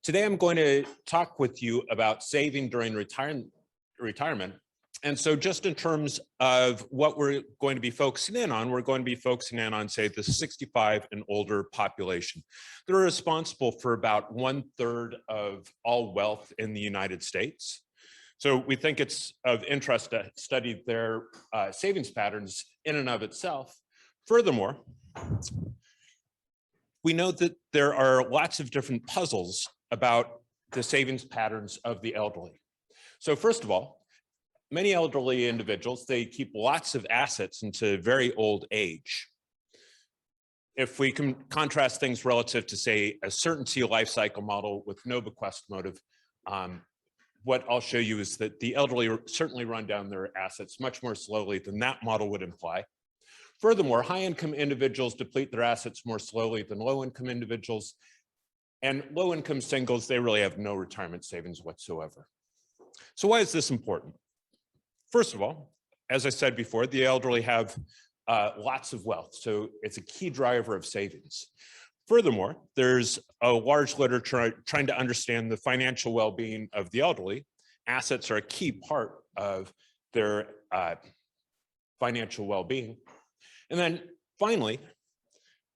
Today, I'm going to talk with you about saving during retirement. And so just in terms of what we're going to be focusing in on, we're going to be focusing in on, say, the 65 and older population. They're responsible for about 1/3 of all wealth in the United States. So we think it's of interest to study their savings patterns in and of itself. Furthermore, we know that there are lots of different puzzles about the savings patterns of the elderly. So first of all, many elderly individuals, they keep lots of assets into very old age. If we can contrast things relative to, say, a certainty life cycle model with no bequest motive, what I'll show you is that the elderly certainly run down their assets much more slowly than that model would imply. Furthermore, high-income individuals deplete their assets more slowly than low-income individuals, and low-income singles, they really have no retirement savings whatsoever. So why is this important? First of all, as I said before, the elderly have lots of wealth, so it's a key driver of savings. Furthermore, there's a large literature trying to understand the financial well-being of the elderly. Assets are a key part of their financial well-being. And then finally,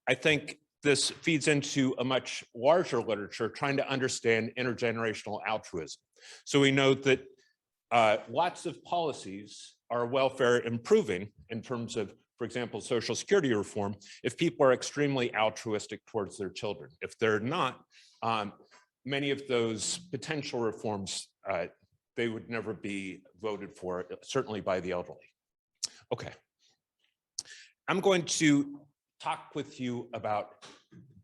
I think this feeds into a much larger literature trying to understand intergenerational altruism. So we know that lots of policies are welfare improving in terms of, for example, Social Security reform, if people are extremely altruistic towards their children. If they're not, many of those potential reforms, they would never be voted for, certainly by the elderly. Okay. I'm going to talk with you about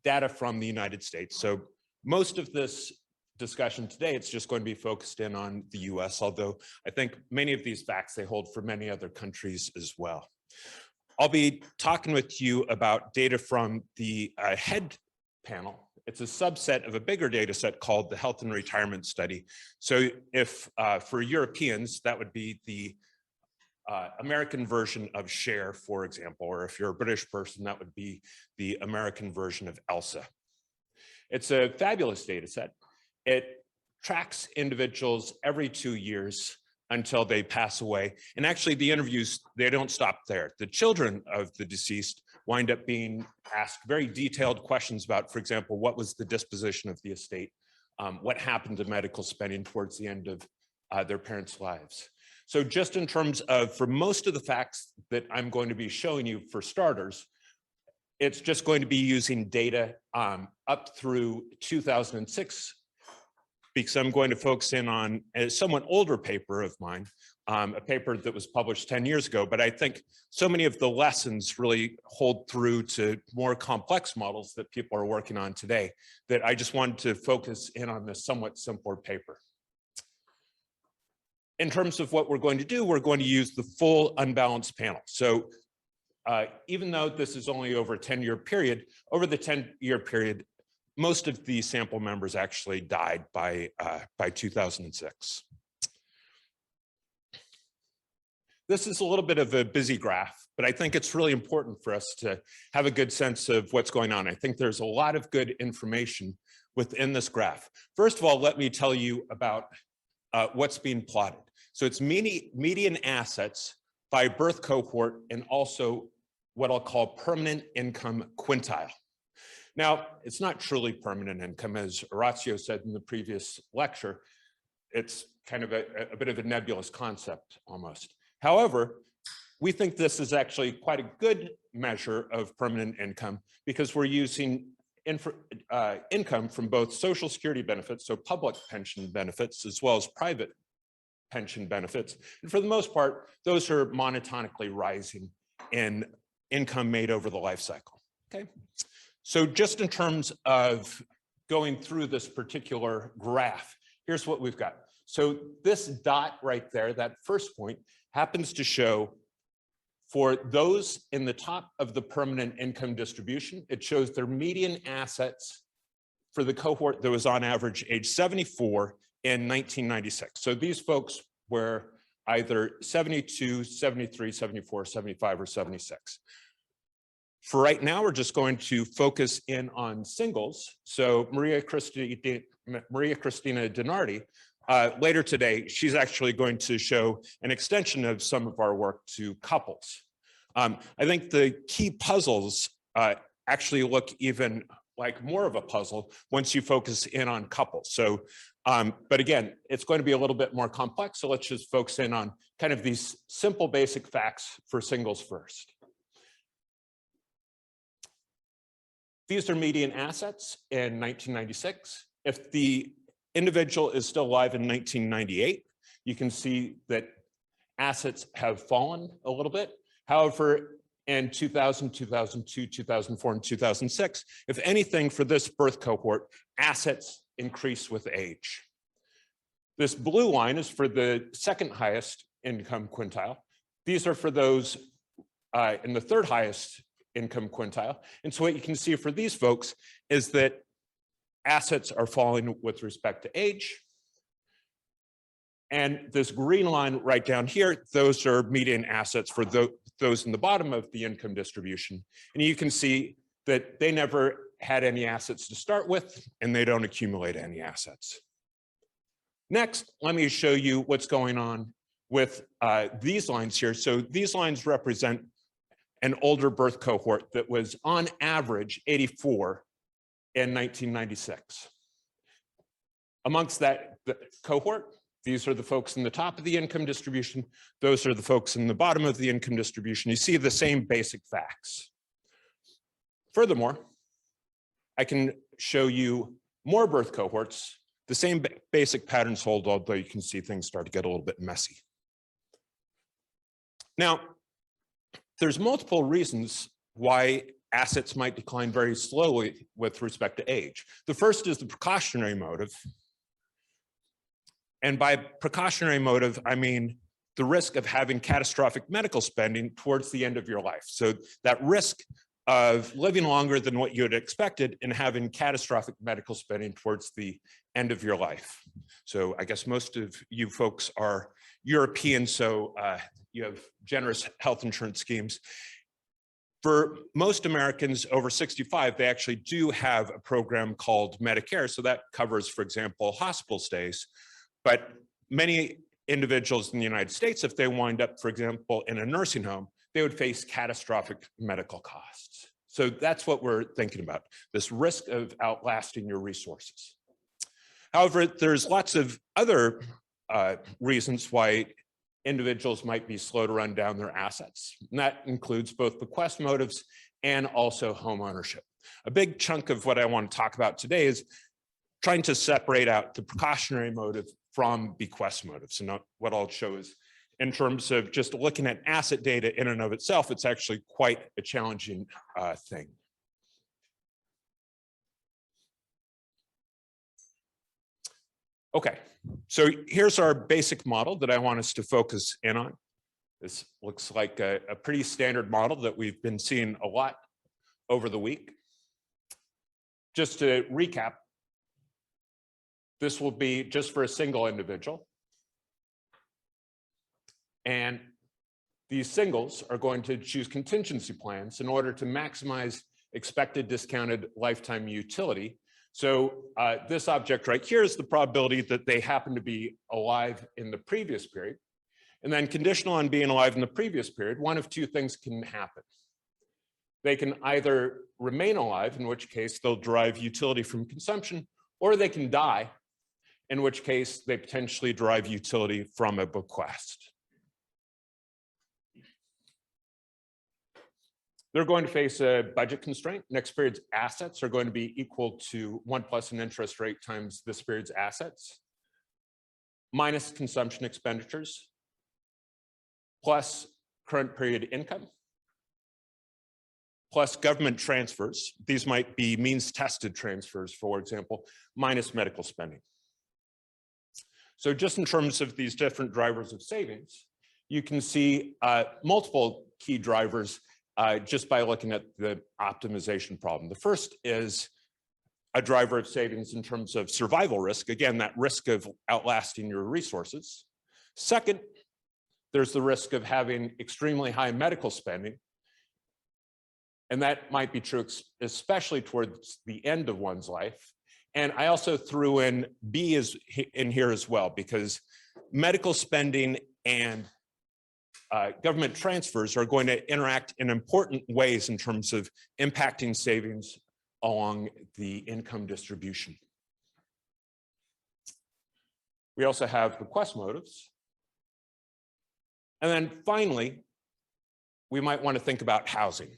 data from the United States. So most of this discussion today, it's just going to be focused in on the US, although I think many of these facts they hold for many other countries as well. I'll be talking with you about data from the HEAD panel. It's a subset of a bigger data set called the Health and Retirement Study. So if for Europeans, that would be the American version of SHARE, for example, or if you're a British person, that would be the American version of ELSA. It's a fabulous data set. It tracks individuals every 2 years until they pass away. And actually the interviews, they don't stop there. The children of the deceased wind up being asked very detailed questions about, for example, what was the disposition of the estate? What happened to medical spending towards the end of their parents' lives? So just in terms of, for most of the facts that I'm going to be showing you for starters, it's just going to be using data up through 2006, because I'm going to focus in on a somewhat older paper of mine, a paper that was published 10 years ago, but I think so many of the lessons really hold through to more complex models that people are working on today that I just wanted to focus in on this somewhat simpler paper. In terms of what we're going to do, we're going to use the full unbalanced panel. So even though this is only over a 10-year period, over the 10-year period, most of the sample members actually died by 2006. This is a little bit of a busy graph, but I think it's really important for us to have a good sense of what's going on. I think there's a lot of good information within this graph. First of all, let me tell you about what's being plotted. So it's median assets by birth cohort and also what I'll call permanent income quintile. Now, it's not truly permanent income, as Orazio said in the previous lecture. It's kind of a bit of a nebulous concept almost. However, we think this is actually quite a good measure of permanent income because we're using income from both Social Security benefits, so public pension benefits, as well as private pension benefits. And for the most part, those are monotonically rising in income made over the life cycle, okay? So just in terms of going through this particular graph, here's what we've got. So this dot right there, that first point, happens to show for those in the top of the permanent income distribution, it shows their median assets for the cohort that was on average age 74 in 1996. So these folks were either 72, 73, 74, 75, or 76. For right now, we're just going to focus in on singles. So Maria Cristina Dinardi, later today, she's actually going to show an extension of some of our work to couples. I think the key puzzles actually look even like more of a puzzle once you focus in on couples. So, but again, it's going to be a little bit more complex. So let's just focus in on kind of these simple basic facts for singles first. These are median assets in 1996. If the individual is still alive in 1998, you can see that assets have fallen a little bit. However, in 2000, 2002, 2004, and 2006, if anything, for this birth cohort, assets increase with age. This blue line is for the second highest income quintile. These are for those in the third highest income quintile. And so what you can see for these folks is that assets are falling with respect to age. And this green line right down here, those are median assets for those in the bottom of the income distribution. And you can see that they never had any assets to start with, and they don't accumulate any assets. Next, let me show you what's going on with these lines here. So these lines represent an older birth cohort that was on average 84 in 1996. Amongst that cohort, these are the folks in the top of the income distribution. Those are the folks in the bottom of the income distribution. You see the same basic facts. Furthermore, I can show you more birth cohorts. The same basic patterns hold, although you can see things start to get a little bit messy. Now, there's multiple reasons why assets might decline very slowly with respect to age. The first is the precautionary motive. And by precautionary motive, I mean the risk of having catastrophic medical spending towards the end of your life. So that risk of living longer than what you had expected and having catastrophic medical spending towards the end of your life. So I guess most of you folks are European, so you have generous health insurance schemes. For most Americans over 65, they actually do have a program called Medicare. So that covers, for example, hospital stays. But many individuals in the United States, if they wind up, for example, in a nursing home, they would face catastrophic medical costs. So that's what we're thinking about, this risk of outlasting your resources. However, there's lots of other reasons why individuals might be slow to run down their assets. And that includes both bequest motives and also home ownership. A big chunk of what I want to talk about today is trying to separate out the precautionary motive from bequest motives. And what I'll show is, in terms of just looking at asset data in and of itself, it's actually quite a challenging thing. Okay, so here's our basic model that I want us to focus in on. This looks like a pretty standard model that we've been seeing a lot over the week. Just to recap, this will be just for a single individual. And these singles are going to choose contingency plans in order to maximize expected discounted lifetime utility. So this object right here is the probability that they happen to be alive in the previous period. And then conditional on being alive in the previous period, one of two things can happen. They can either remain alive, in which case they'll derive utility from consumption, or they can die, in which case they potentially derive utility from a bequest. They're going to face a budget constraint. Next period's assets are going to be equal to 1 plus an interest rate times this period's assets, minus consumption expenditures, plus current period income, plus government transfers. These might be means tested transfers, for example, minus medical spending. So just in terms of these different drivers of savings, you can see multiple key drivers just by looking at the optimization problem. The first is a driver of savings in terms of survival risk. Again, that risk of outlasting your resources. Second, there's the risk of having extremely high medical spending. And that might be true, especially towards the end of one's life. And I also threw in B is in here as well, because medical spending and government transfers are going to interact in important ways in terms of impacting savings along the income distribution. We also have bequest motives. And then finally, we might want to think about housing.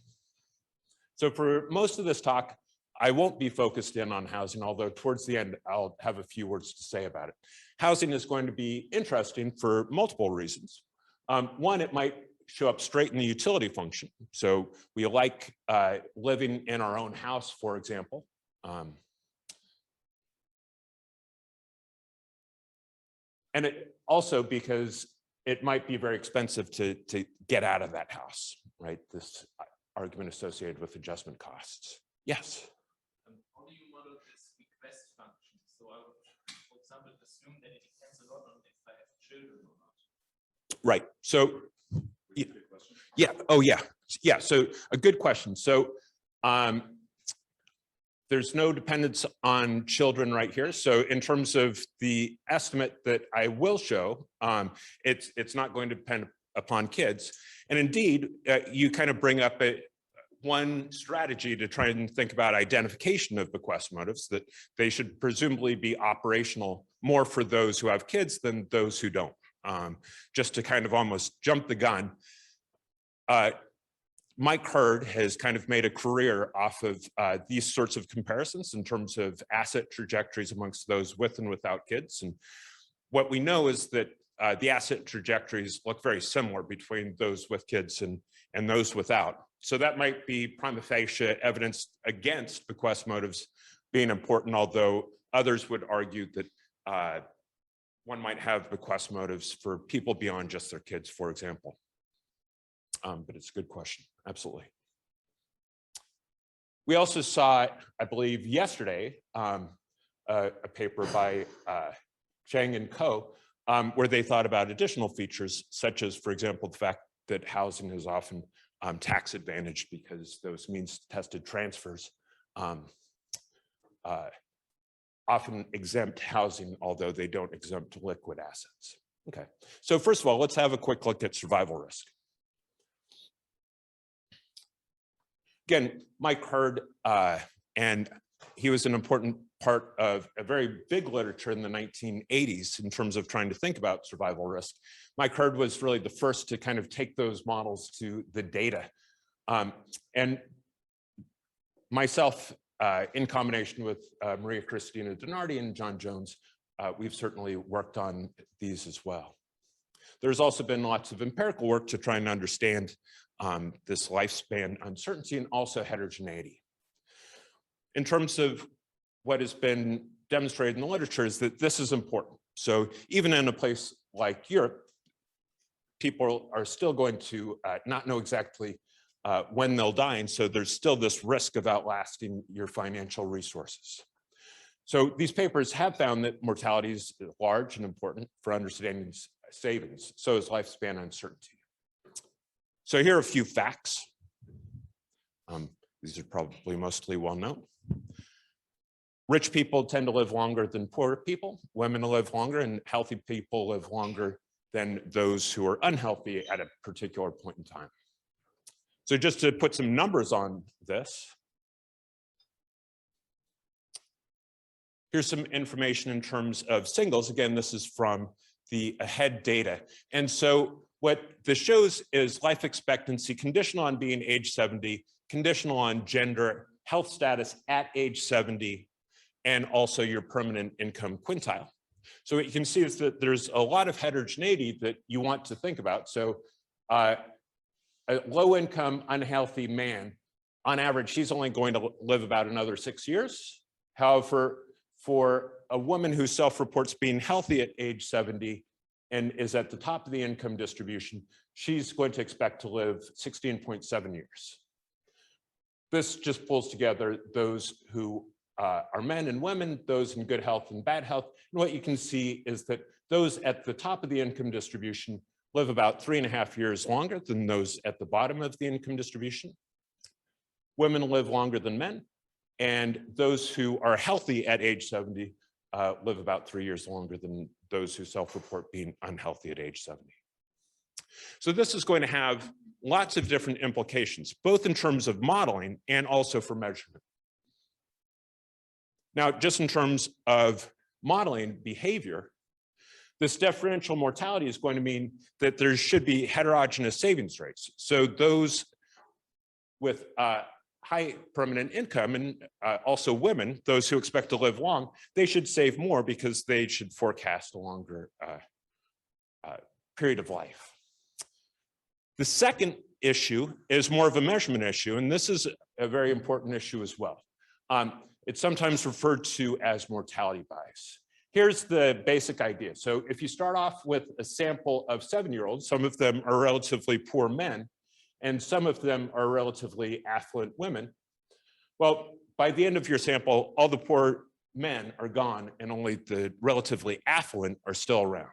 So for most of this talk, I won't be focused in on housing, although towards the end, I'll have a few words to say about it. Housing is going to be interesting for multiple reasons. One, it might show up straight in the utility function. So we like living in our own house, for example. And it also because it might be very expensive to get out of that house, right? This argument associated with adjustment costs. Yes? How do you model this request function? So I would, for example, assume that it depends a lot on if I have children or not. Right. So, yeah. Oh, yeah. Yeah. So a good question. So there's no dependence on children right here. So in terms of the estimate that I will show, it's not going to depend upon kids. And indeed, you kind of bring up one strategy to try and think about identification of bequest motives, that they should presumably be operational more for those who have kids than those who don't. Just to kind of almost jump the gun, Mike Hurd has kind of made a career off of these sorts of comparisons in terms of asset trajectories amongst those with and without kids. And what we know is that the asset trajectories look very similar between those with kids and those without. So that might be prima facie evidence against bequest motives being important, although others would argue that one might have bequest motives for people beyond just their kids, for example. But it's a good question, absolutely. We also saw, I believe yesterday, a paper by Chang and Co, where they thought about additional features, such as, for example, the fact that housing is often tax advantaged because those means-tested transfers often exempt housing, although they don't exempt liquid assets. Okay, so first of all, let's have a quick look at survival risk. Again, Mike Hurd, and he was an important part of a very big literature in the 1980s in terms of trying to think about survival risk. Mike Hurd was really the first to kind of take those models to the data. And myself, in combination with Maria Cristina Donardi and John Jones, we've certainly worked on these as well. There's also been lots of empirical work to try and understand this lifespan uncertainty and also heterogeneity. In terms of what has been demonstrated in the literature is that this is important. So even in a place like Europe, people are still going to not know exactly when they'll die, and so there's still this risk of outlasting your financial resources. So these papers have found that mortality is large and important for understanding savings, so is lifespan uncertainty. So here are a few facts. These are probably mostly well known. Rich people tend to live longer than poor people. Women live longer, and healthy people live longer than those who are unhealthy at a particular point in time. So just to put some numbers on this, here's some information in terms of singles. Again, this is from the AHEAD data. And so what this shows is life expectancy conditional on being age 70, conditional on gender, health status at age 70, and also your permanent income quintile. So what you can see is that there's a lot of heterogeneity that you want to think about. So a low income, unhealthy man, on average, he's only going to live about another 6 years. However, for a woman who self-reports being healthy at age 70 and is at the top of the income distribution, she's going to expect to live 16.7 years. This just pulls together those who are men and women, those in good health and bad health. And what you can see is that those at the top of the income distribution live about 3.5 years longer than those at the bottom of the income distribution. women live longer than men, and those who are healthy at age 70 live about 3 years longer than those who self-report being unhealthy at age 70. So this is going to have lots of different implications, both in terms of modeling and also for measurement. Now, just in terms of modeling behavior, this differential mortality is going to mean that there should be heterogeneous savings rates. So those with high permanent income and also women, those who expect to live long, they should save more because they should forecast a longer period of life. The second issue is more of a measurement issue, and this is a very important issue as well. It's sometimes referred to as mortality bias. Here's the basic idea. So if you start off with a sample of 7-year-olds, some of them are relatively poor men, and some of them are relatively affluent women. Well, by the end of your sample, all the poor men are gone and only the relatively affluent are still around.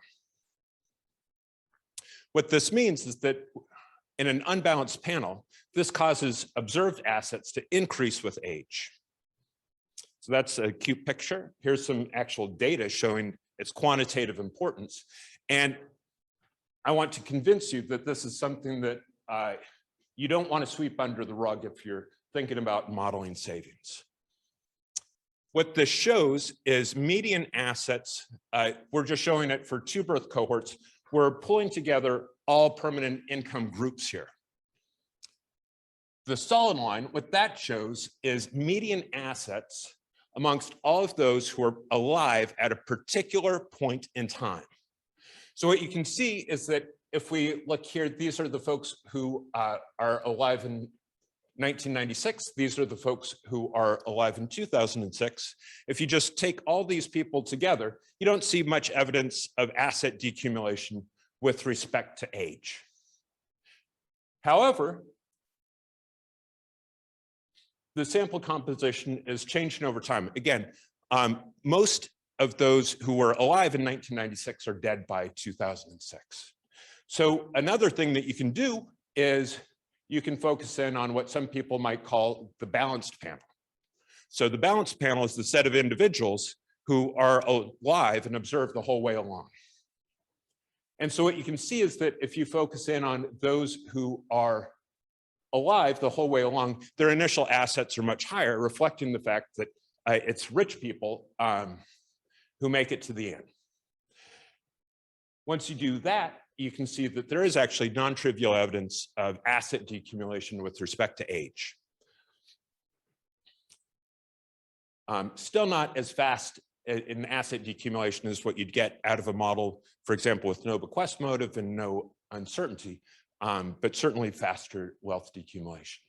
What this means is that in an unbalanced panel, this causes observed assets to increase with age. So that's a cute picture. Here's some actual data showing its quantitative importance. And I want to convince you that this is something that you don't want to sweep under the rug if you're thinking about modeling savings. What this shows is median assets. We're just showing it for 2 birth cohorts. We're pulling together all permanent income groups here. The solid line, what that shows is median assets amongst all of those who are alive at a particular point in time. So what you can see is that if we look here, these are the folks who are alive in 1996. These are the folks who are alive in 2006. If you just take all these people together, you don't see much evidence of asset decumulation with respect to age. However, the sample composition is changing over time. Again, most of those who were alive in 1996 are dead by 2006. So another thing that you can do is you can focus in on what some people might call the balanced panel. So the balanced panel is the set of individuals who are alive and observe the whole way along. And so what you can see is that if you focus in on those who are alive the whole way along, their initial assets are much higher, reflecting the fact that it's rich people who make it to the end. Once you do that, you can see that there is actually non-trivial evidence of asset decumulation with respect to age. Still not as fast in asset decumulation as what you'd get out of a model, for example, with no bequest motive and no uncertainty, but certainly faster wealth decumulation.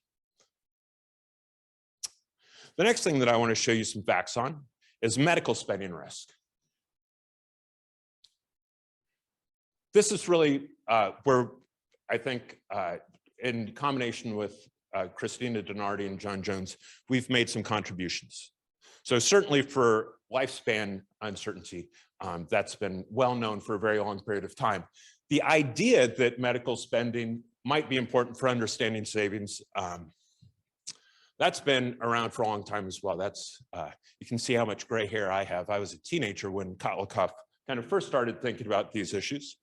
The next thing that I want to show you some facts on is medical spending risk. This is really where I think in combination with Christina Donardi and John Jones, we've made some contributions. So certainly for lifespan uncertainty, that's been well known for a very long period of time. The idea that medical spending might be important for understanding savings, that's been around for a long time as well. That's you can see how much gray hair I have. I was a teenager when Kotlikoff kind of first started thinking about these issues.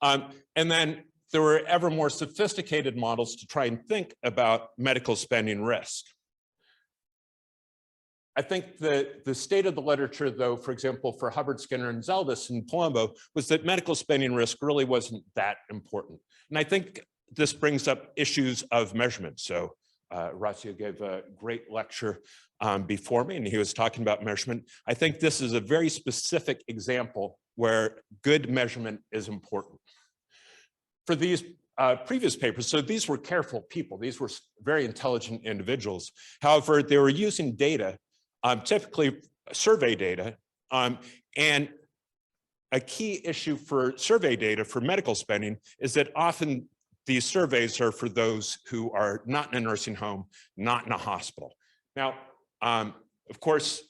And then there were ever more sophisticated models to try and think about medical spending risk. I think the state of the literature, though, for example, for Hubbard, Skinner, and Zeldis and Palumbo, was that medical spending risk really wasn't that important. And I think this brings up issues of measurement. So Horacio gave a great lecture before me, and he was talking about measurement. I think this is a very specific example where good measurement is important. For these previous papers, so these were careful people. These were very intelligent individuals. However, they were using data, typically survey data, and a key issue for survey data for medical spending is that often these surveys are for those who are not in a nursing home, not in a hospital. Now, of course,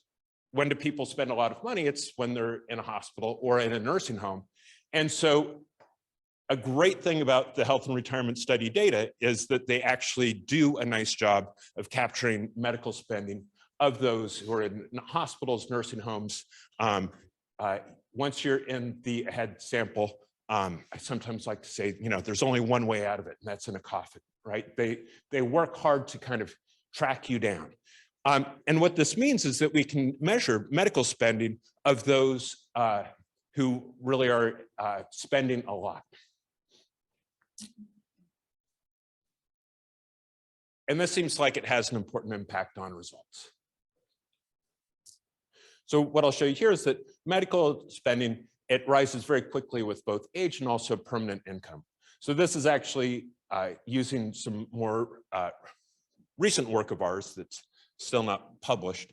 when do people spend a lot of money? It's when they're in a hospital or in a nursing home. And so a great thing about the health and retirement study data is that they actually do a nice job of capturing medical spending of those who are in hospitals, nursing homes. Once you're in the head sample, I sometimes like to say, you know, there's only one way out of it, and that's in a coffin, right? They work hard to kind of track you down. And what this means is that we can measure medical spending of those who really are spending a lot. And this seems like it has an important impact on results. So what I'll show you here is that medical spending, it rises very quickly with both age and also permanent income. So this is actually using some more recent work of ours that's still not published,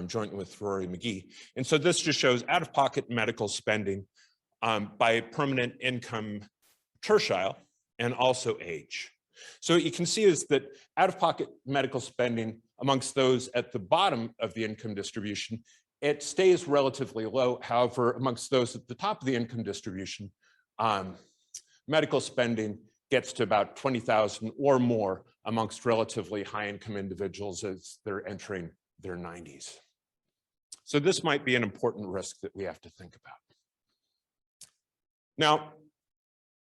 jointly with Rory McGee. And so this just shows out-of-pocket medical spending by permanent income tertile and also age. So what you can see is that out-of-pocket medical spending amongst those at the bottom of the income distribution, it stays relatively low. However, amongst those at the top of the income distribution, medical spending gets to about 20,000 or more amongst relatively high income individuals as they're entering their 90s. So this might be an important risk that we have to think about. Now,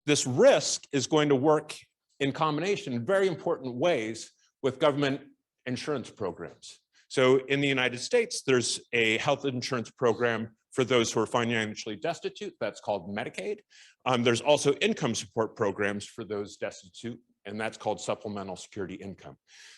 this risk is going to work in combination in very important ways with government insurance programs. So in the United States, there's a health insurance program for those who are financially destitute. That's called Medicaid. There's also income support programs for those destitute, and that's called supplemental security income.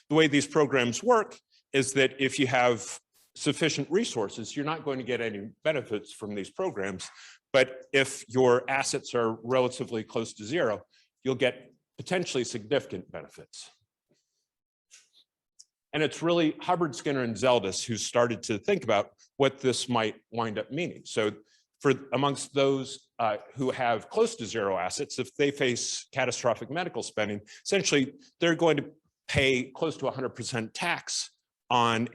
The way these programs work is that if you have sufficient resources, you're not going to get any benefits from these programs. But if your assets are relatively close to zero, you'll get potentially significant benefits. And it's really Hubbard, Skinner, and Zeldis who started to think about what this might wind up meaning. So for amongst those who have close to zero assets, if they face catastrophic medical spending, essentially they're going to pay close to 100% tax on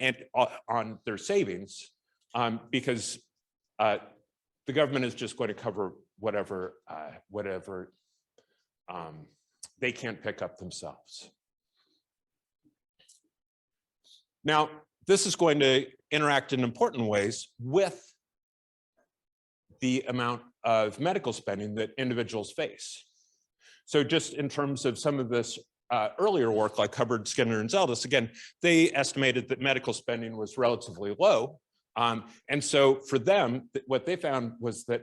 their savings because the government is just going to cover whatever they can't pick up themselves. Now, this is going to interact in important ways with the amount of medical spending that individuals face. So just in terms of some of this earlier work like Hubbard, Skinner, and Zeldis, again, they estimated that medical spending was relatively low. And so for them, what they found was that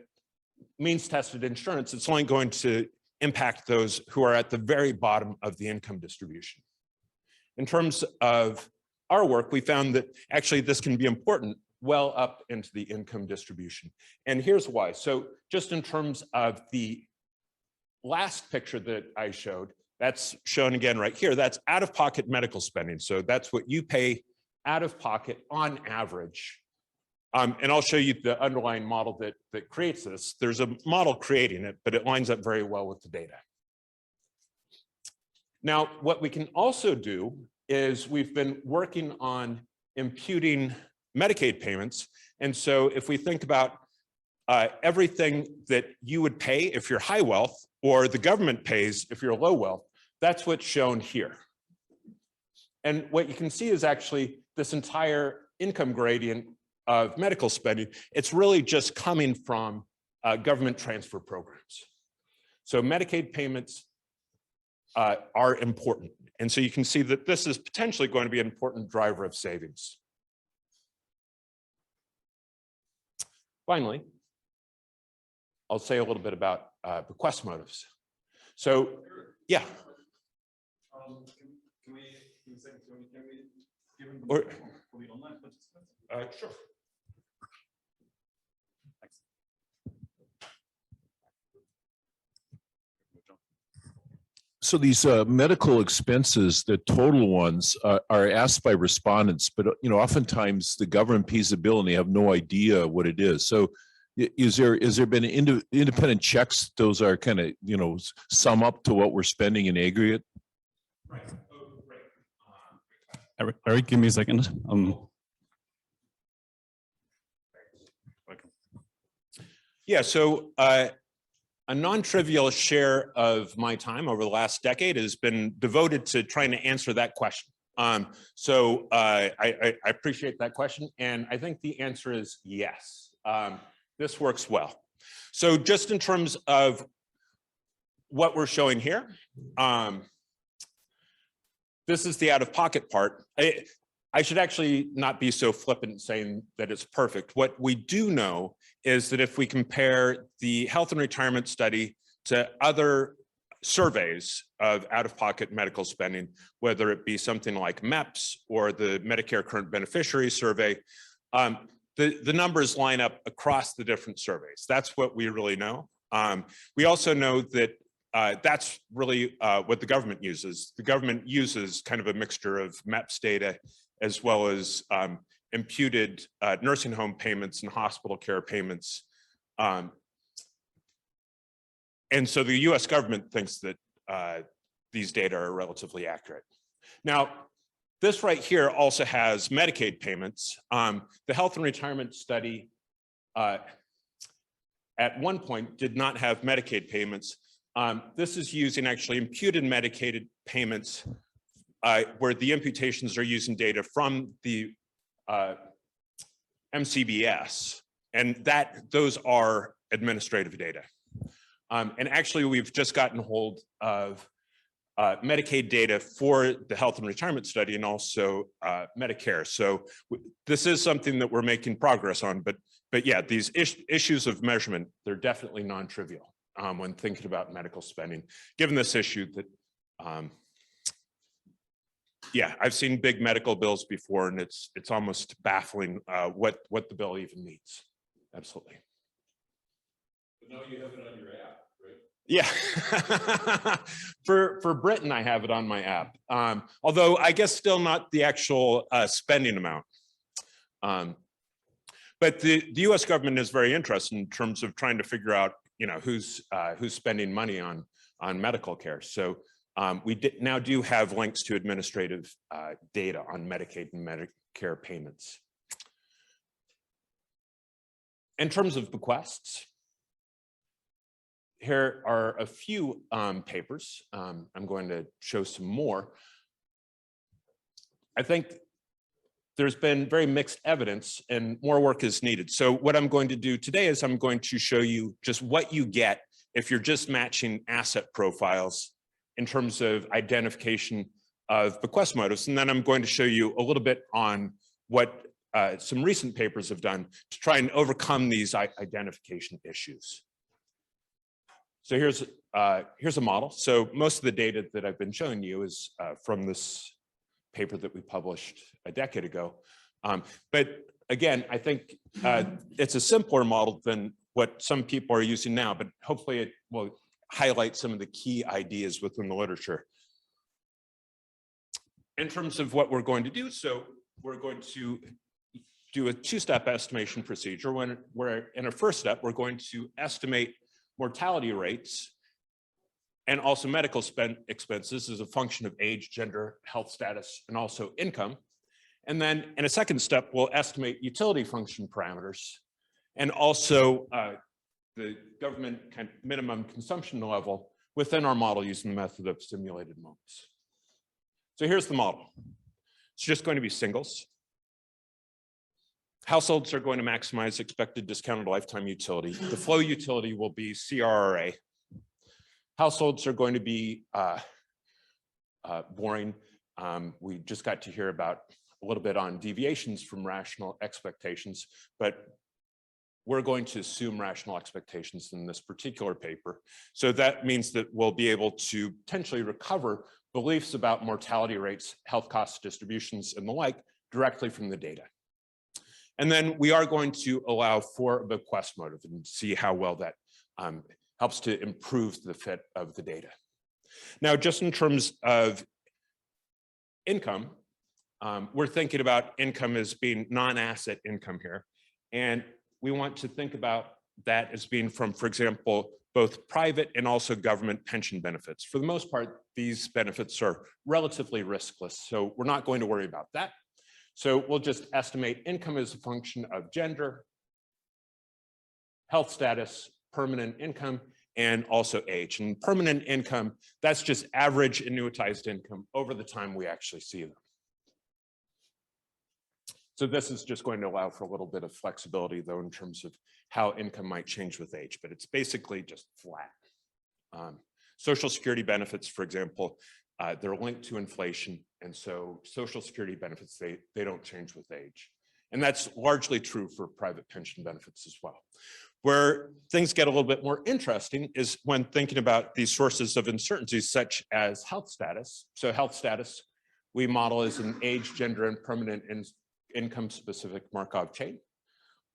means-tested insurance, it's only going to impact those who are at the very bottom of the income distribution. In terms of our work, we found that actually this can be important well up into the income distribution. And here's why. So just in terms of the last picture that I showed, that's shown again right here, that's out-of-pocket medical spending. So that's what you pay out of pocket on average. And I'll show you the underlying model that creates this. There's a model creating it, but it lines up very well with the data. Now, what we can also do is we've been working on imputing Medicaid payments. And so if we think about everything that you would pay if you're high wealth or the government pays if you're low wealth, that's what's shown here. And what you can see is actually this entire income gradient of medical spending, it's really just coming from government transfer programs. So Medicaid payments are important. And so you can see that this is potentially going to be an important driver of savings. Finally, I'll say a little bit about bequest motives. So, yeah. Can we give them Or, the online participants? Sure. Thanks. So these medical expenses, the total ones, are asked by respondents, but oftentimes the government pays the bill and they have no idea what it is. So is there been independent checks? Those are kind of sum up to what we're spending in aggregate. Right. Oh, great. Eric, give me a second. Yeah. So A non-trivial share of my time over the last decade has been devoted to trying to answer that question. So I appreciate that question, and I think the answer is yes. This works well. So just in terms of what we're showing here, this is the out-of-pocket part. I should actually not be so flippant saying that it's perfect. What we do know is that if we compare the health and retirement study to other surveys of out-of-pocket medical spending, whether it be something like MEPS or the Medicare Current Beneficiary Survey, the numbers line up across the different surveys. That's what we really know. We also know that that's really what the government uses. The government uses kind of a mixture of MEPS data as well as imputed nursing home payments and hospital care payments. And so the US government thinks that these data are relatively accurate. Now, this right here also has Medicaid payments. The health and retirement study at one point did not have Medicaid payments. This is using actually imputed Medicaid payments where the imputations are using data from the MCBS, and those are administrative data. And actually, we've just gotten hold of Medicaid data for the health and retirement study and also Medicare. So this is something that we're making progress on, but yeah, these issues of measurement, they're definitely non-trivial when thinking about medical spending, given this issue that, yeah, I've seen big medical bills before, and it's almost baffling what the bill even means. Absolutely. But now you have it on your app, right? Yeah, for Britain, I have it on my app. Although I guess still not the actual spending amount. But the US government is very interested in terms of trying to figure out, who's spending money on medical care. So we now do have links to administrative data on Medicaid and Medicare payments. In terms of bequests, here are a few papers. I'm going to show some more. I think there's been very mixed evidence and more work is needed. So what I'm going to do today is I'm going to show you just what you get if you're just matching asset profiles in terms of identification of bequest motives. And then I'm going to show you a little bit on what some recent papers have done to try and overcome these identification issues. So here's a model. So most of the data that I've been showing you is from this paper that we published a decade ago. But again, I think it's a simpler model than what some people are using now, but hopefully it will highlight some of the key ideas within the literature. In terms of what we're going to do, so we're going to do a two-step estimation procedure. Where in a first step, we're going to estimate mortality rates and also medical expenses as a function of age, gender, health status, and also income. And then in a second step, we'll estimate utility function parameters and also the government kind of minimum consumption level within our model using the method of simulated moments. So here's the model. It's just going to be singles. Households are going to maximize expected discounted lifetime utility. The flow utility will be CRRA. Households are going to be boring. We just got to hear about a little bit on deviations from rational expectations, but we're going to assume rational expectations in this particular paper. So that means that we'll be able to potentially recover beliefs about mortality rates, health cost distributions, and the like directly from the data. And then we are going to allow for a bequest motive and see how well that helps to improve the fit of the data. Now, just in terms of income, we're thinking about income as being non-asset income here. And we want to think about that as being from, for example, both private and also government pension benefits. For the most part, these benefits are relatively riskless, so we're not going to worry about that. So we'll just estimate income as a function of gender, health status, permanent income, and also age. And permanent income, that's just average annuitized income over the time we actually see them. So this is just going to allow for a little bit of flexibility, though, in terms of how income might change with age, but it's basically just flat. Social Security benefits, for example, they're linked to inflation, and so Social Security benefits, they don't change with age. And that's largely true for private pension benefits as well. Where things get a little bit more interesting is when thinking about these sources of uncertainties, such as health status. So health status, we model as an age, gender, and permanent income-specific Markov chain.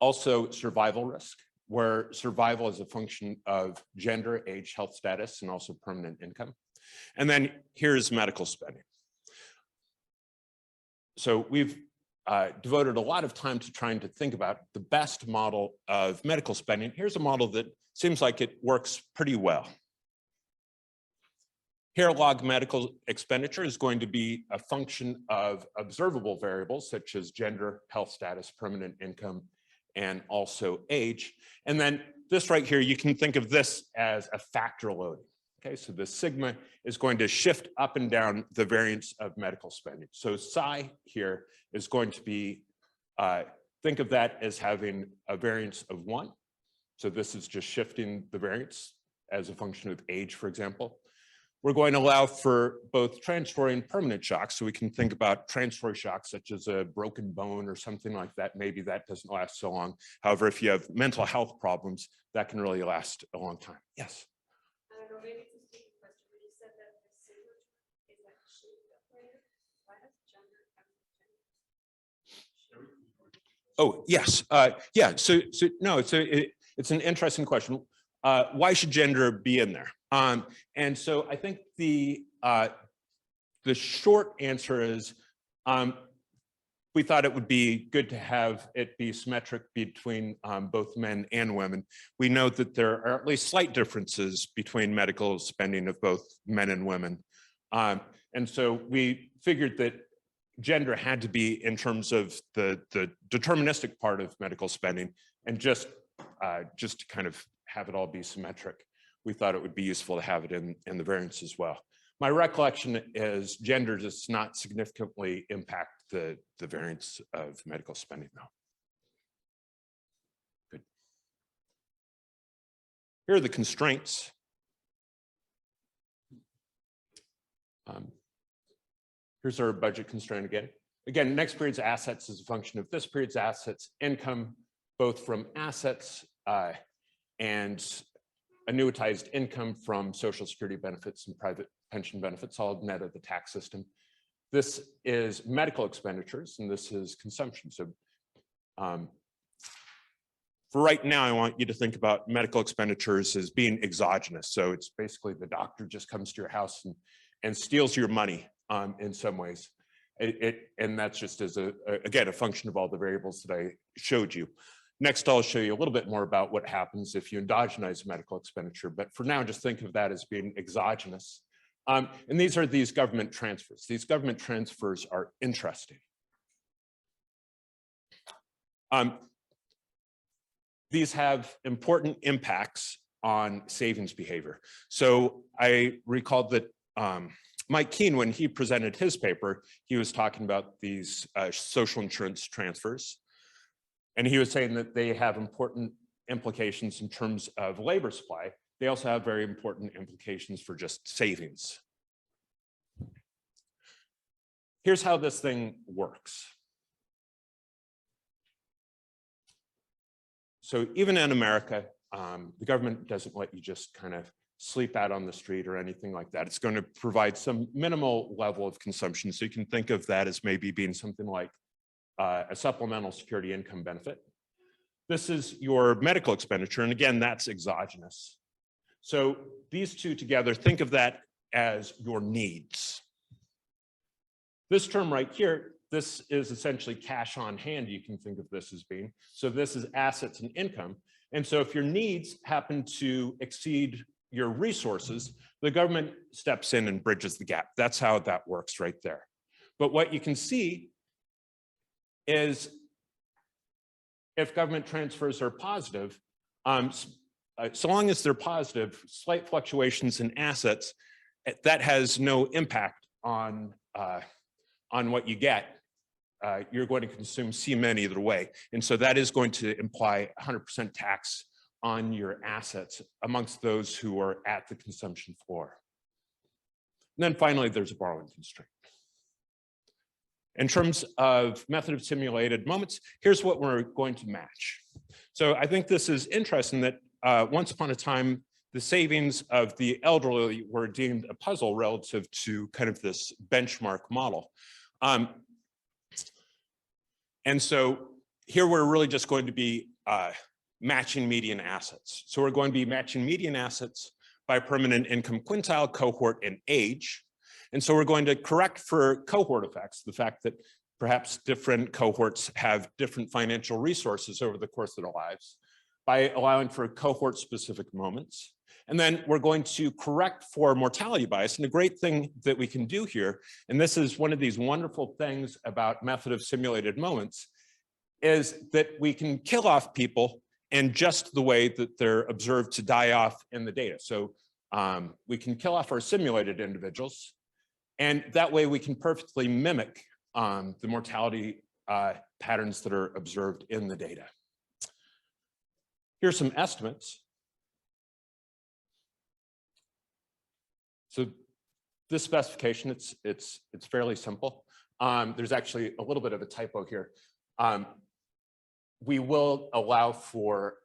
Also survival risk, where survival is a function of gender, age, health status, and also permanent income. And then here's medical spending. So we've devoted a lot of time to trying to think about the best model of medical spending. Here's a model that seems like it works pretty well. Here, log medical expenditure is going to be a function of observable variables such as gender, health status, permanent income, and also age. And then this right here, you can think of this as a factor loading. Okay, so the sigma is going to shift up and down the variance of medical spending. So psi here is going to be, think of that as having a variance of 1. So this is just shifting the variance as a function of age, for example. We're going to allow for both transitory and permanent shocks. So we can think about transitory shocks such as a broken bone or something like that. Maybe that doesn't last so long. However, if you have mental health problems, that can really last a long time. Yes. I don't know, maybe it's a stupid question, but you said that the sigma is that shape operator. Why does gender have Oh, yes. Yeah, so no, it's an interesting question. Why should gender be in there? And so I think the short answer is we thought it would be good to have it be symmetric between both men and women. We know that there are at least slight differences between medical spending of both men and women. And so we figured that gender had to be in terms of the deterministic part of medical spending, and just to kind of have it all be symmetric. We thought it would be useful to have it in the variance as well. My recollection is gender does not significantly impact the variance of medical spending, though. Good. Here are the constraints. Here's our budget constraint again. Again, next period's assets is a function of this period's assets, income, both from assets and annuitized income from Social Security benefits and private pension benefits, all net of the tax system. This is medical expenditures, and this is consumption. So for right now, I want you to think about medical expenditures as being exogenous. So it's basically the doctor just comes to your house and steals your money in some ways. And that's just as, again, a function of all the variables that I showed you. Next, I'll show you a little bit more about what happens if you endogenize medical expenditure. But for now, just think of that as being exogenous. And these are these government transfers. These government transfers are interesting. These have important impacts on savings behavior. So I recalled that Mike Keene, when he presented his paper, he was talking about these social insurance transfers. And he was saying that they have important implications in terms of labor supply. They also have very important implications for just savings. Here's how this thing works. So even in America, the government doesn't let you just kind of sleep out on the street or anything like that. It's going to provide some minimal level of consumption. So you can think of that as maybe being something like a supplemental security income benefit. This is your medical expenditure. And again, that's exogenous. So these two together, think of that as your needs. This term right here, this is essentially cash on hand. You can think of this as being. So this is assets and income. And so if your needs happen to exceed your resources, the government steps in and bridges the gap. That's how that works right there. But what you can see is if government transfers are positive, so long as they're positive, slight fluctuations in assets, that has no impact on what you get. You're going to consume CMN either way. And so that is going to imply 100% tax on your assets amongst those who are at the consumption floor. And then finally, there's a borrowing constraint. In terms of method of simulated moments, here's what we're going to match. So I think this is interesting that once upon a time, the savings of the elderly were deemed a puzzle relative to kind of this benchmark model. And so here we're really just going to be matching median assets. So we're going to be matching median assets by permanent income quintile, cohort, and age. And so we're going to correct for cohort effects, the fact that perhaps different cohorts have different financial resources over the course of their lives, by allowing for cohort-specific moments. And then we're going to correct for mortality bias. And the great thing that we can do here, and this is one of these wonderful things about method of simulated moments, is that we can kill off people in just the way that they're observed to die off in the data. So we can kill off our simulated individuals, and that way we can perfectly mimic the mortality patterns that are observed in the data. Here's some estimates. So this specification, it's fairly simple. There's actually a little bit of a typo here. We will allow for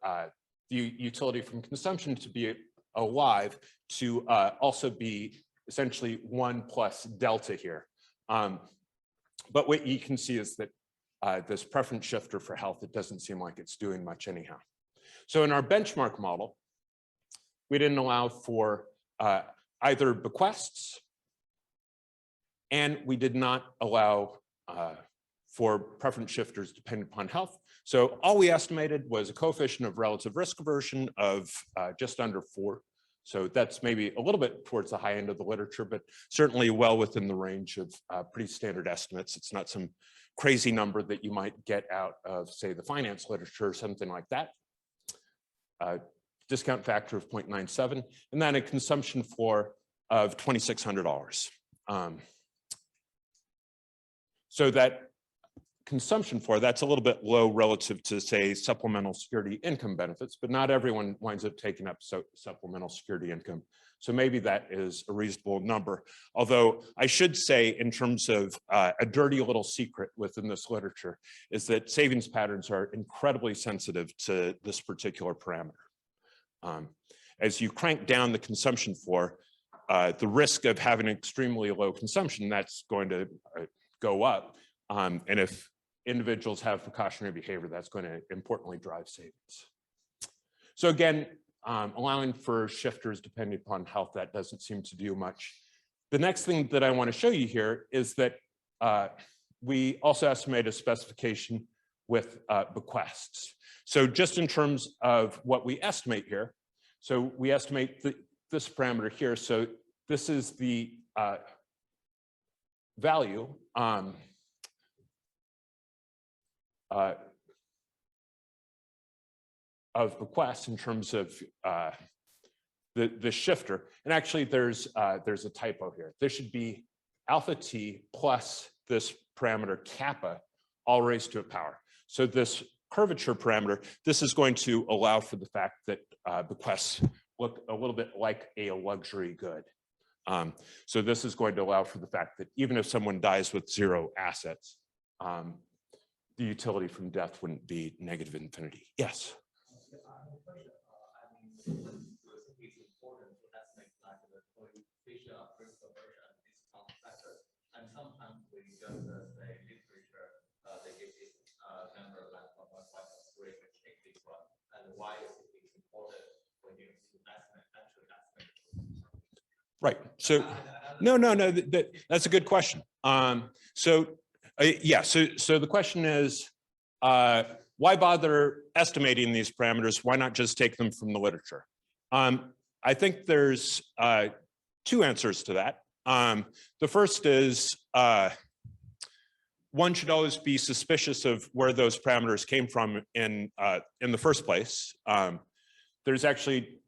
the utility from consumption to be alive to also be essentially 1 plus delta here. But what you can see is that this preference shifter for health, it doesn't seem like it's doing much anyhow. So in our benchmark model, we didn't allow for either bequests, and we did not allow for preference shifters dependent upon health. So all we estimated was a coefficient of relative risk aversion of just under 4. So that's maybe a little bit towards the high end of the literature, but certainly well within the range of pretty standard estimates. It's not some crazy number that you might get out of, say, the finance literature or something like that. Discount factor of 0.97, and then a consumption floor of $2,600. So that consumption floor, that's a little bit low relative to, say, supplemental security income benefits, but not everyone winds up taking up supplemental security income. So maybe that is a reasonable number. Although I should say, in terms of a dirty little secret within this literature, is that savings patterns are incredibly sensitive to this particular parameter. As you crank down the consumption floor, the risk of having extremely low consumption, that's going to go up. And if individuals have precautionary behavior, that's going to importantly drive savings. So again, allowing for shifters depending upon health, that doesn't seem to do much. The next thing that I want to show you here is that we also estimate a specification with bequests. So just in terms of what we estimate here, so we estimate this parameter here. So this is the value of bequests in terms of the shifter. And actually there's a typo here. There should be alpha t plus this parameter kappa all raised to a power. So this curvature parameter, this is going to allow for the fact that bequests look a little bit like a luxury good. So this is going to allow for the fact that even if someone dies with 0 assets, the utility from death wouldn't be negative infinity. Yes? And sometimes we just say literature, they give this number like 1.3, which take this one. And why is it important when you actually estimate? Right. So no, that's a good question. Yeah, so the question is, why bother estimating these parameters? Why not just take them from the literature? I think there's 2 answers to that. The first is one should always be suspicious of where those parameters came from in the first place. there's actually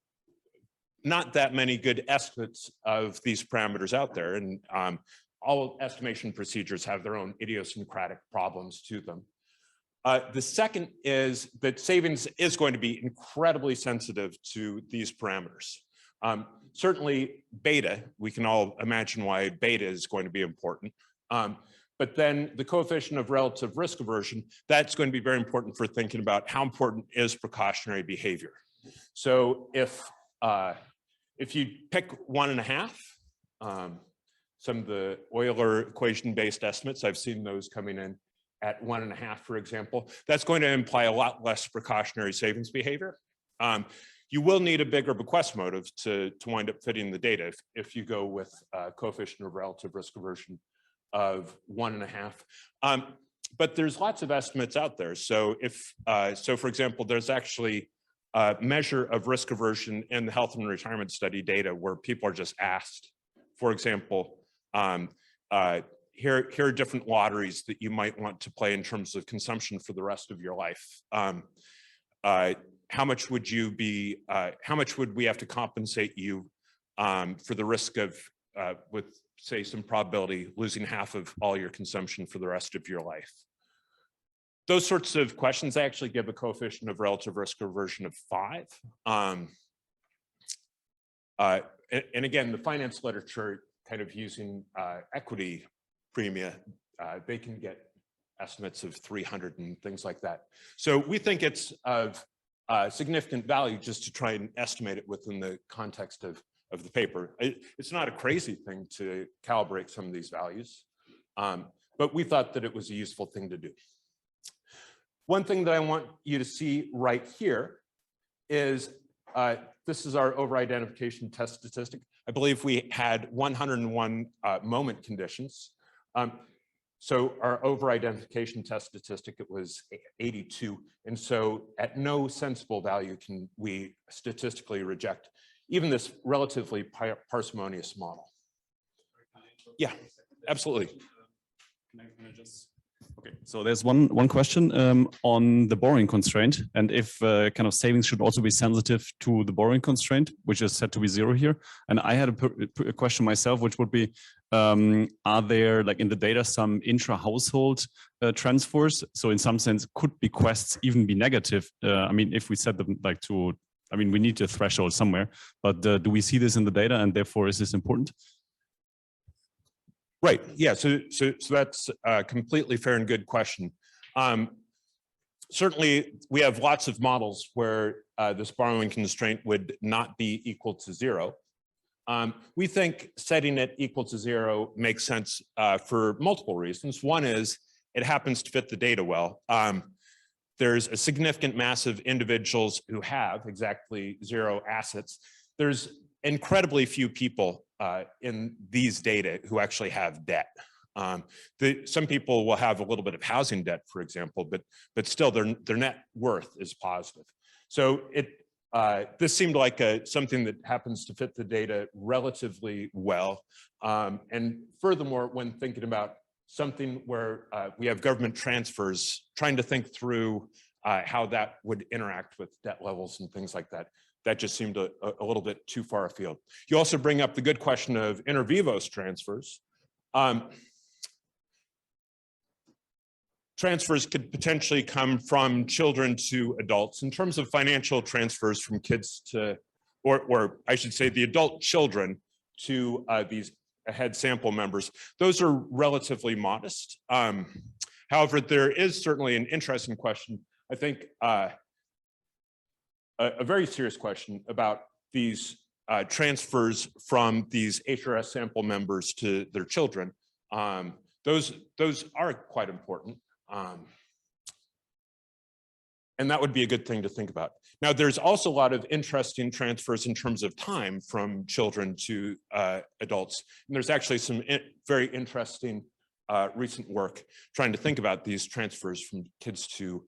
not that many good estimates of these parameters out there. And all estimation procedures have their own idiosyncratic problems to them. The second is that savings is going to be incredibly sensitive to these parameters. Certainly beta, we can all imagine why beta is going to be important. But then the coefficient of relative risk aversion, that's going to be very important for thinking about how important is precautionary behavior. So if you pick 1.5, some of the Euler equation-based estimates, I've seen those coming in at 1.5, for example, that's going to imply a lot less precautionary savings behavior. You will need a bigger bequest motive to wind up fitting the data if you go with a coefficient of relative risk aversion of 1.5. But there's lots of estimates out there. So so for example, there's actually a measure of risk aversion in the health and retirement study data where people are just asked, for example, here are different lotteries that you might want to play in terms of consumption for the rest of your life. How much would we have to compensate you for the risk of, with say some probability, losing half of all your consumption for the rest of your life? Those sorts of questions actually give a coefficient of relative risk aversion of 5. And again, the finance literature kind of using equity premia, they can get estimates of 300 and things like that. So we think it's of significant value just to try and estimate it within the context of the paper. It's not a crazy thing to calibrate some of these values, but we thought that it was a useful thing to do. One thing that I want you to see right here is this is our over-identification test statistic. I believe we had 101 moment conditions. So our over-identification test statistic, it was 82. And so at no sensible value can we statistically reject even this relatively parsimonious model. Yeah, absolutely. Okay, so there's one question on the borrowing constraint, and if kind of savings should also be sensitive to the borrowing constraint, which is set to be 0 here. And I had a question myself, which would be, are there, like in the data, some intra-household transfers? So in some sense, could bequests even be negative? I mean, if we set them like to, I mean, we need a threshold somewhere, but do we see this in the data, and therefore is this important? Right. Yeah. So that's a completely fair and good question. Certainly, we have lots of models where this borrowing constraint would not be equal to 0. We think setting it equal to 0 makes sense for multiple reasons. One is it happens to fit the data well. There's a significant mass of individuals who have exactly 0 assets. There's incredibly few people in these data who actually have debt. Some people will have a little bit of housing debt, for example, but still their net worth is positive. So this seemed like something that happens to fit the data relatively well. And furthermore, when thinking about something where we have government transfers, trying to think through how that would interact with debt levels and things like that, that just seemed a little bit too far afield. You also bring up the good question of inter vivos transfers. Transfers could potentially come from children to adults. In terms of financial transfers from kids to, or I should say the adult children to these AHEAD sample members, those are relatively modest. However, there is certainly an interesting question, I think, a very serious question about these transfers from these HRS sample members to their children. Those are quite important. And that would be a good thing to think about. Now, there's also a lot of interesting transfers in terms of time from children to adults. And there's actually some very interesting recent work trying to think about these transfers from kids to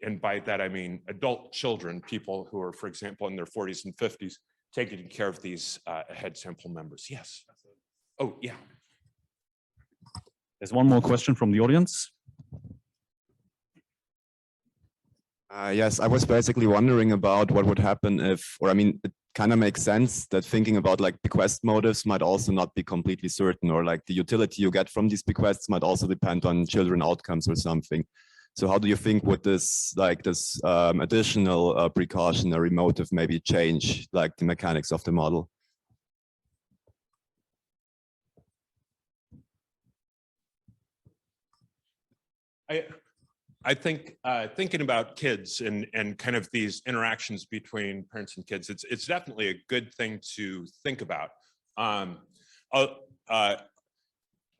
and by that, I mean adult children, people who are, for example, in their 40s and 50s, taking care of these AHEAD sample members. Yes. Oh, yeah. There's one more question from the audience. Yes, I was basically wondering about what would happen if, or I mean, it kind of makes sense that thinking about like bequest motives might also not be completely certain, or like the utility you get from these bequests might also depend on children outcomes or something. So how do you think would this additional precautionary motive maybe change like the mechanics of the model? I think thinking about kids and kind of these interactions between parents and kids, it's definitely a good thing to think about. The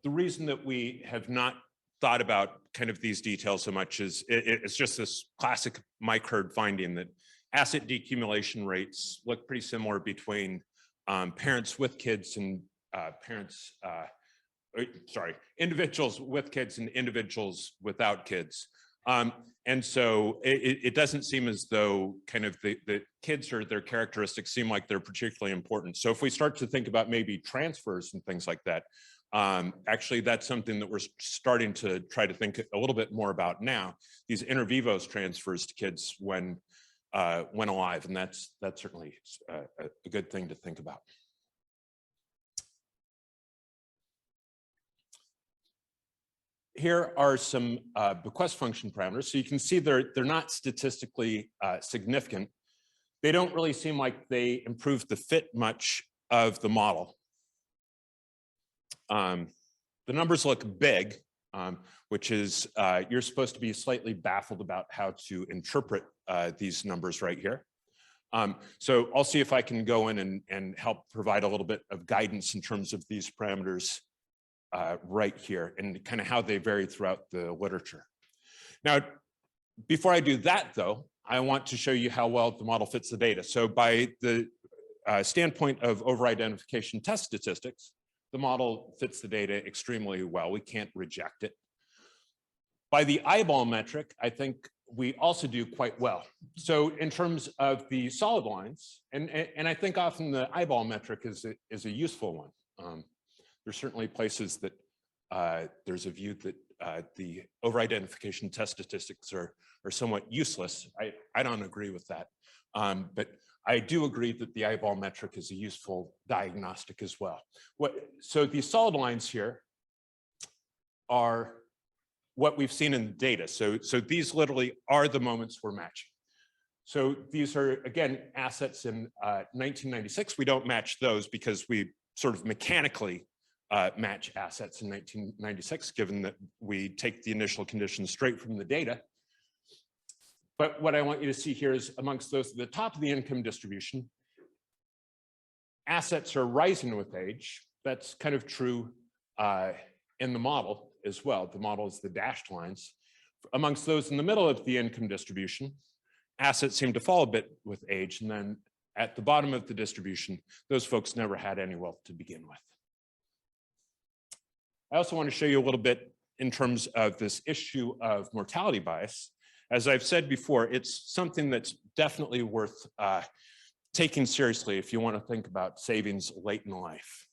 reason that we have not thought about kind of these details so much is it's just this classic Mike Hurd finding that asset decumulation rates look pretty similar between parents with kids and individuals with kids and individuals without kids. And so it doesn't seem as though kind of the kids or their characteristics seem like they're particularly important. So if we start to think about maybe transfers and things like that, actually that's something that we're starting to try to think a little bit more about now, these inter vivos transfers to kids when alive, and that's certainly a good thing to think about. Here are some bequest function parameters. So you can see they're not statistically significant. They don't really seem like they improve the fit much of the model. The numbers look big, which is you're supposed to be slightly baffled about how to interpret these numbers right here. So I'll see if I can go in and help provide a little bit of guidance in terms of these parameters right here and kind of how they vary throughout the literature. Now, before I do that though, I want to show you how well the model fits the data. So by the standpoint of over-identification test statistics, the model fits the data extremely well. We can't reject it. By the eyeball metric, I think we also do quite well. So in terms of the solid lines, and I think often the eyeball metric is a useful one. There's certainly places that there's a view that the over-identification test statistics are somewhat useless. I don't agree with that, but I do agree that the eyeball metric is a useful diagnostic as well. So these solid lines here are what we've seen in the data. So these literally are the moments we're matching. So these are, again, assets in 1996. We don't match those because we sort of mechanically match assets in 1996, given that we take the initial conditions straight from the data. But what I want you to see here is amongst those at the top of the income distribution, assets are rising with age. That's kind of true in the model as well. The model is the dashed lines. Amongst those in the middle of the income distribution, assets seem to fall a bit with age. And then at the bottom of the distribution, those folks never had any wealth to begin with. I also want to show you a little bit in terms of this issue of mortality bias. As I've said before, it's something that's definitely worth taking seriously if you want to think about savings late in life.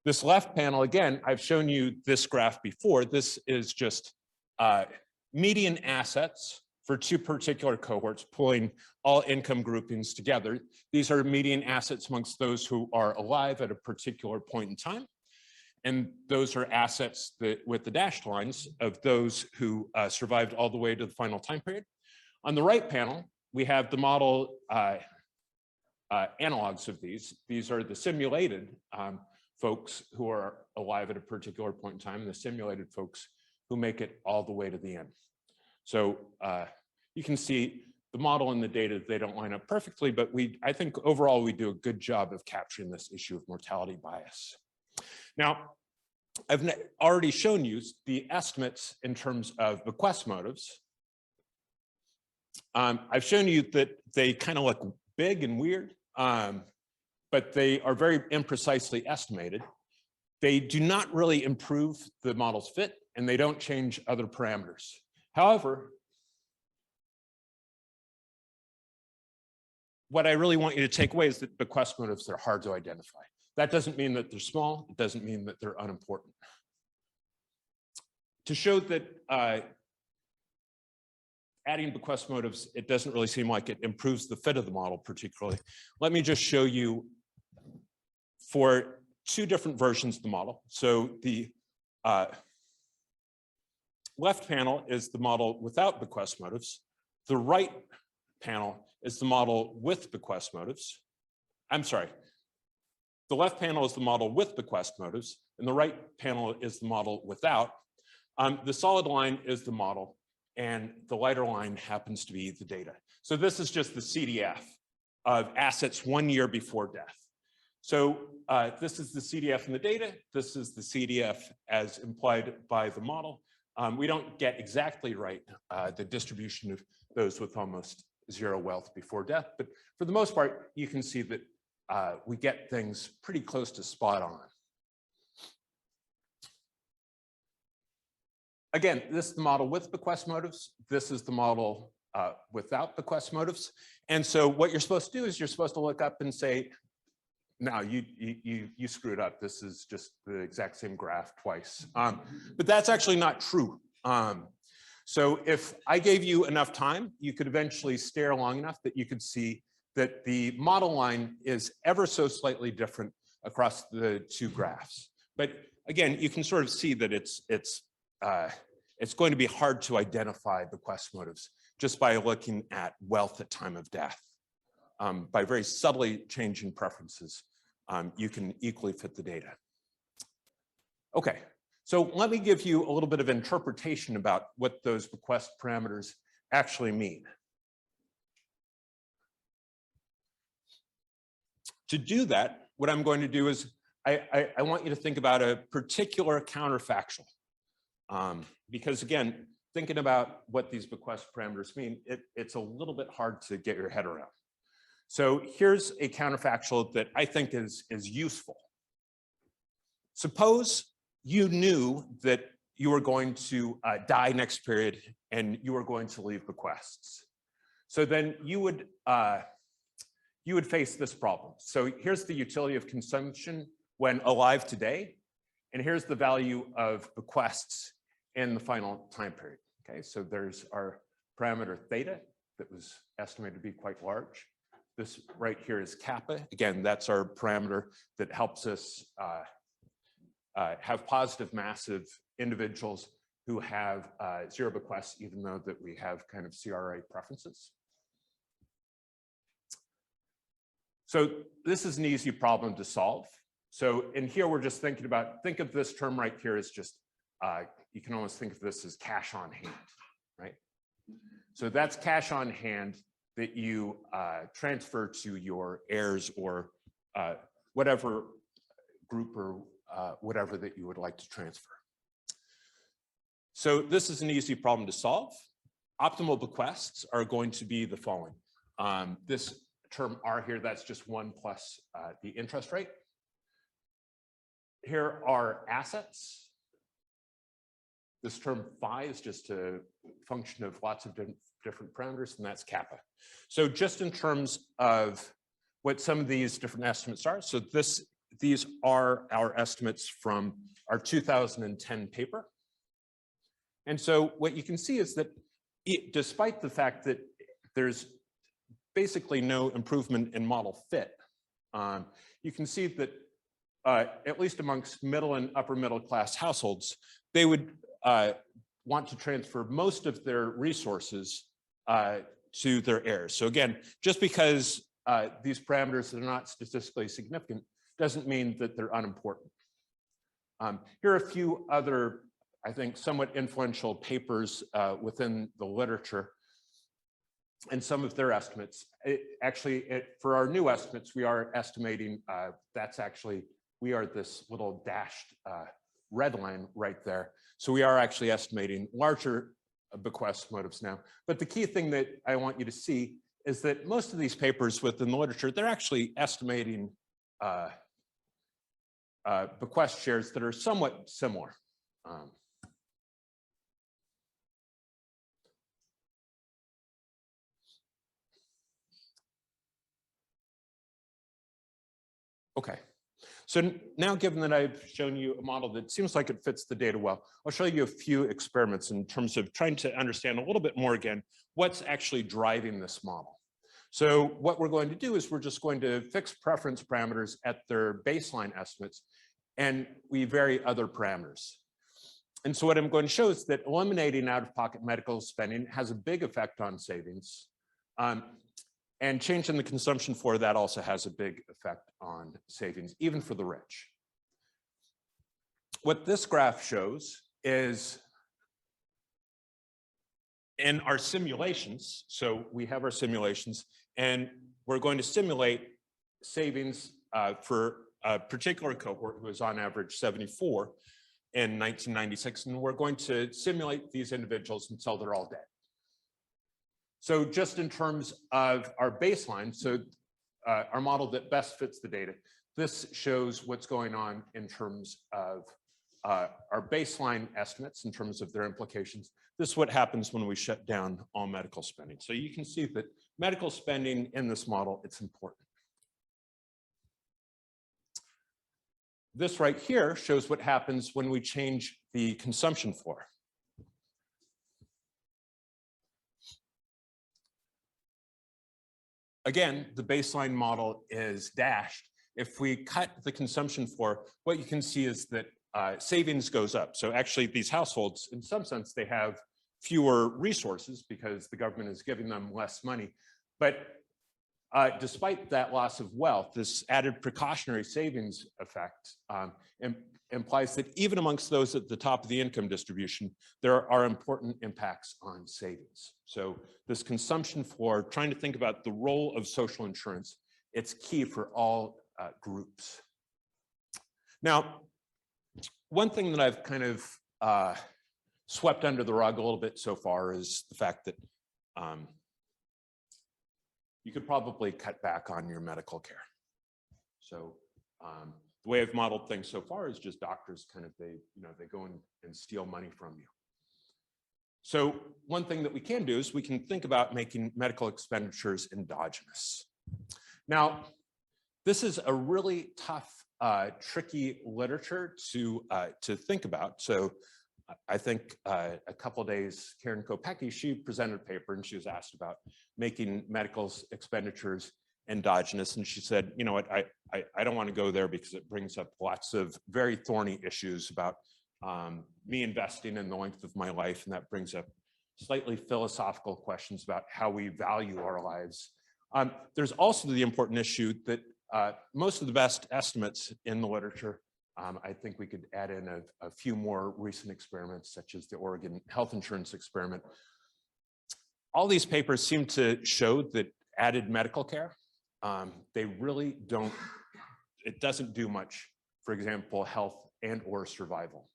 This left panel, again, I've shown you this graph before. This is just median assets for two particular cohorts, pulling all income groupings together. These are median assets amongst those who are alive at a particular point in time. And those are assets that, with the dashed lines, of those who survived all the way to the final time period. On the right panel, we have the model analogs of these. These are the simulated folks who are alive at a particular point in time, and the simulated folks who make it all the way to the end. So you can see the model and the data, they don't line up perfectly, but I think overall we do a good job of capturing this issue of mortality bias. Now, I've already shown you the estimates in terms of bequest motives. I've shown you that they kind of look big and weird, but they are very imprecisely estimated. They do not really improve the model's fit, and they don't change other parameters. However, what I really want you to take away is that bequest motives are hard to identify. That doesn't mean that they're small. It doesn't mean that they're unimportant. To show that adding bequest motives, it doesn't really seem like it improves the fit of the model particularly. Let me just show you for two different versions of the model. So the left panel is the model without bequest motives. The right panel is the model with bequest motives. I'm sorry. The left panel is the model with bequest motives, and the right panel is the model without. The solid line is the model, and the lighter line happens to be the data. So this is just the CDF of assets 1 year before death. So this is the CDF in the data. This is the CDF as implied by the model. We don't get exactly right the distribution of those with almost zero wealth before death, but for the most part, you can see that we get things pretty close to spot on. Again, this is the model with bequest motives. This is the model without bequest motives. And so what you're supposed to do is you're supposed to look up and say, no, you screwed up. This is just the exact same graph twice. But that's actually not true. So if I gave you enough time, you could eventually stare long enough that you could see that the model line is ever so slightly different across the two graphs. But again, you can sort of see that it's going to be hard to identify bequest motives just by looking at wealth at time of death. By very subtly changing preferences, you can equally fit the data. Okay, so let me give you a little bit of interpretation about what those bequest parameters actually mean. To do that, what I'm going to do is I want you to think about a particular counterfactual. Because again, thinking about what these bequest parameters mean, it's a little bit hard to get your head around. So here's a counterfactual that I think is useful. Suppose you knew that you were going to die next period and you were going to leave bequests. So then you would face this problem. So here's the utility of consumption when alive today, and here's the value of bequests in the final time period. Okay, so there's our parameter theta that was estimated to be quite large. This right here is kappa. Again, that's our parameter that helps us have positive massive individuals who have zero bequests, even though that we have kind of CRA preferences. So this is an easy problem to solve. So in here, we're just thinking about, think of this term right here as just, you can almost think of this as cash on hand, right? So that's cash on hand that you transfer to your heirs or whatever group or whatever that you would like to transfer. So this is an easy problem to solve. Optimal bequests are going to be the following. This term R here, that's just 1 plus the interest rate. Here are assets. This term phi is just a function of lots of different parameters, and that's kappa. So just in terms of what some of these different estimates are, so these are our estimates from our 2010 paper. And so what you can see is that despite the fact that there's basically no improvement in model fit, you can see that at least amongst middle and upper middle class households, they would want to transfer most of their resources to their heirs. So again, just because these parameters are not statistically significant doesn't mean that they're unimportant. Here are a few other, I think, somewhat influential papers within the literature and some of their estimates. For our new estimates, we are estimating, we are this little dashed red line right there. So we are actually estimating larger bequest motives now. But the key thing that I want you to see is that most of these papers within the literature, they're actually estimating bequest shares that are somewhat similar. Okay, So now, given that I've shown you a model that seems like it fits the data well, I'll show you a few experiments in terms of trying to understand a little bit more again, what's actually driving this model. So what we're going to do is we're just going to fix preference parameters at their baseline estimates, and we vary other parameters. And so what I'm going to show is that eliminating out-of-pocket medical spending has a big effect on savings. And change in the consumption for that also has a big effect on savings, even for the rich. What this graph shows is in our simulations, so we have our simulations, and we're going to simulate savings for a particular cohort who was on average 74 in 1996, and we're going to simulate these individuals until they're all dead. So just in terms of our baseline, so our model that best fits the data, this shows what's going on in terms of our baseline estimates in terms of their implications. This is what happens when we shut down all medical spending. So you can see that medical spending in this model, it's important. This right here shows what happens when we change the consumption floor. Again, the baseline model is dashed. If we cut the consumption floor, what you can see is that savings goes up. So actually these households, in some sense, they have fewer resources because the government is giving them less money. But despite that loss of wealth, this added precautionary savings effect implies that even amongst those at the top of the income distribution, there are important impacts on savings. So this consumption floor, trying to think about the role of social insurance, it's key for all groups. Now, one thing that I've kind of swept under the rug a little bit so far is the fact that you could probably cut back on your medical care. So the way I've modeled things so far is just doctors kind of, they go and steal money from you. So one thing that we can do is we can think about making medical expenditures endogenous. Now, this is a really tough, tricky literature to think about. So I think a couple of days, Karen Kopecki, she presented a paper and she was asked about making medical expenditures endogenous. And she said, you know what, I don't want to go there because it brings up lots of very thorny issues about me investing in the length of my life. And that brings up slightly philosophical questions about how we value our lives. There's also the important issue that most of the best estimates in the literature, I think we could add in a few more recent experiments, such as the Oregon health insurance experiment. All these papers seem to show that added medical care, they really don't, it doesn't do much, for example, health and or survival.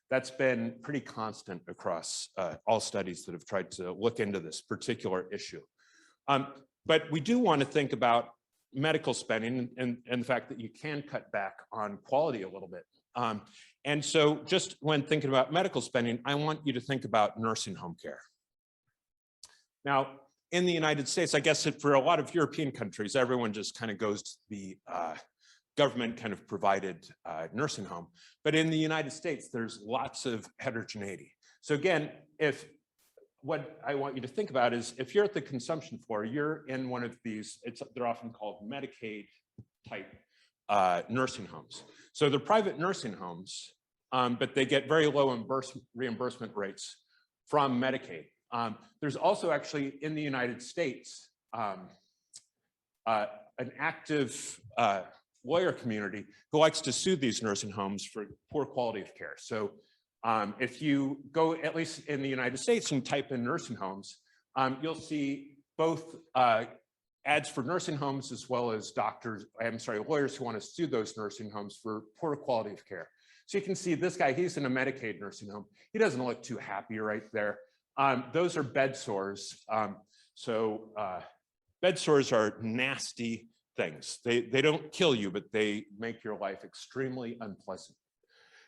That's been pretty constant across all studies that have tried to look into this particular issue. But we do want to think about medical spending and the fact that you can cut back on quality a little bit. And so just when thinking about medical spending, I want you to think about nursing home care. Now, in the United States, I guess for a lot of European countries, everyone just kind of goes to the government kind of provided nursing home. But in the United States, there's lots of heterogeneity. So again, what I want you to think about is if you're at the consumption floor, you're in one of these, they're often called Medicaid type nursing homes. So they're private nursing homes, but they get very low reimbursement rates from Medicaid. There's also actually in the United States, an active lawyer community who likes to sue these nursing homes for poor quality of care. So if you go, at least in the United States, and type in nursing homes, you'll see both ads for nursing homes as well as lawyers who want to sue those nursing homes for poor quality of care. So you can see this guy, he's in a Medicaid nursing home. He doesn't look too happy right there. Those are bed sores. Bed sores are nasty things. They don't kill you, but they make your life extremely unpleasant.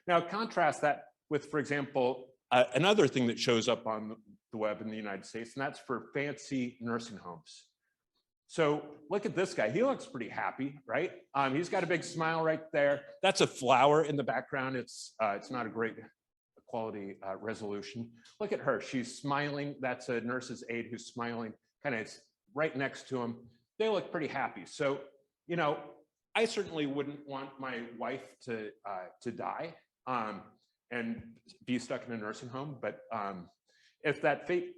Now contrast that with, for example, another thing that shows up on the web in the United States, and that's for fancy nursing homes. So look at this guy. He looks pretty happy, right? He's got a big smile right there. That's a flower in the background. It's not a great quality resolution. Look at her. She's smiling. That's a nurse's aide who's smiling, kind of right next to him. They look pretty happy. So, you know, I certainly wouldn't want my wife to die and be stuck in a nursing home. But if that fate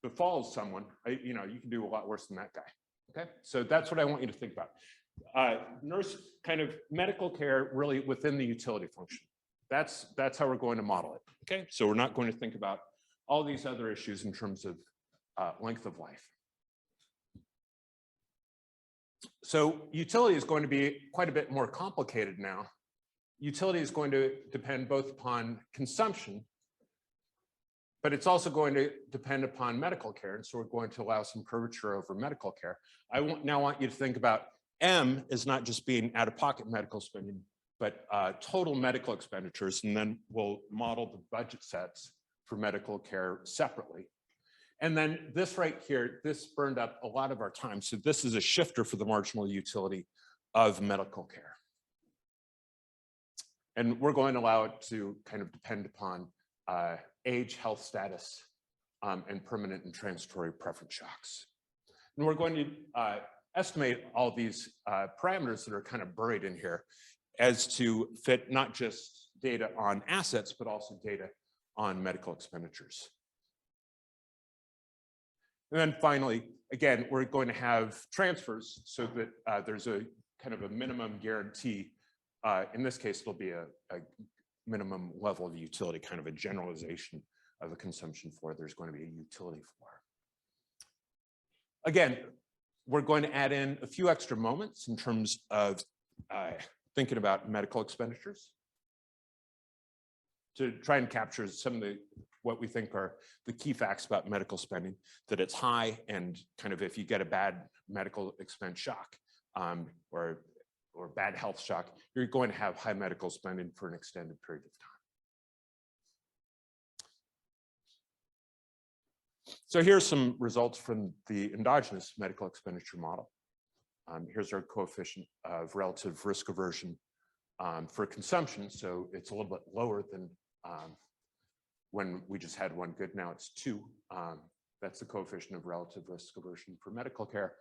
befalls someone, you know, you can do a lot worse than that guy. Okay, so that's what I want you to think about. Nurse kind of medical care really within the utility function. That's how we're going to model it. Okay, so we're not going to think about all these other issues in terms of length of life. So utility is going to be quite a bit more complicated now. Utility is going to depend both upon consumption, but it's also going to depend upon medical care. And so we're going to allow some curvature over medical care. I now want you to think about M as not just being out-of-pocket medical spending, but total medical expenditures. And then we'll model the budget sets for medical care separately. And then this right here, this burned up a lot of our time. So this is a shifter for the marginal utility of medical care. And we're going to allow it to kind of depend upon age, health status, and permanent and transitory preference shocks. And we're going to estimate all these parameters that are kind of buried in here as to fit not just data on assets, but also data on medical expenditures. And then finally, again, we're going to have transfers so that there's a kind of a minimum guarantee. In this case, it'll be a minimum level of utility, kind of a generalization of a consumption floor. There's going to be a utility floor. Again, we're going to add in a few extra moments in terms of thinking about medical expenditures to try and capture some of what we think are the key facts about medical spending, that it's high, and kind of if you get a bad medical expense shock or bad health shock, you're going to have high medical spending for an extended period of time. So here's some results from the endogenous medical expenditure model. Here's our coefficient of relative risk aversion for consumption. So it's a little bit lower than when we just had one good. Now it's 2. That's the coefficient of relative risk aversion for medical care.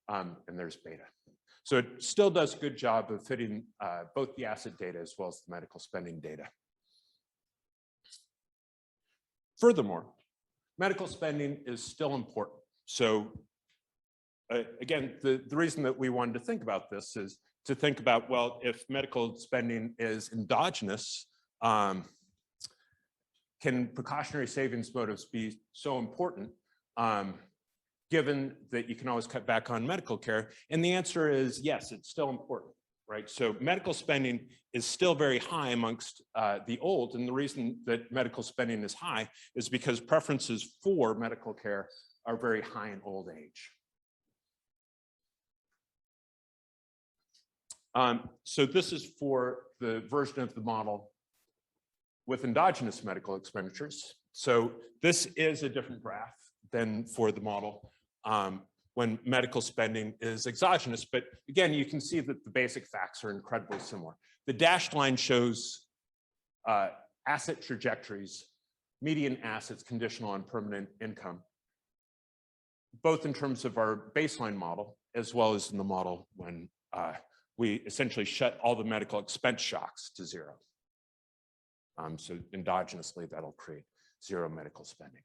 And there's beta. So it still does a good job of fitting both the asset data as well as the medical spending data. Furthermore, medical spending is still important. So again, the reason that we wanted to think about this is to think about, well, if medical spending is endogenous, can precautionary savings motives be so important, given that you can always cut back on medical care? And the answer is yes, it's still important, right? So medical spending is still very high amongst the old, and the reason that medical spending is high is because preferences for medical care are very high in old age. So this is for the version of the model with endogenous medical expenditures. So this is a different graph than for the model when medical spending is exogenous. But again, you can see that the basic facts are incredibly similar. The dashed line shows asset trajectories, median assets, conditional and permanent income, both in terms of our baseline model, as well as in the model when we essentially shut all the medical expense shocks to 0. So endogenously, that'll create 0 medical spending.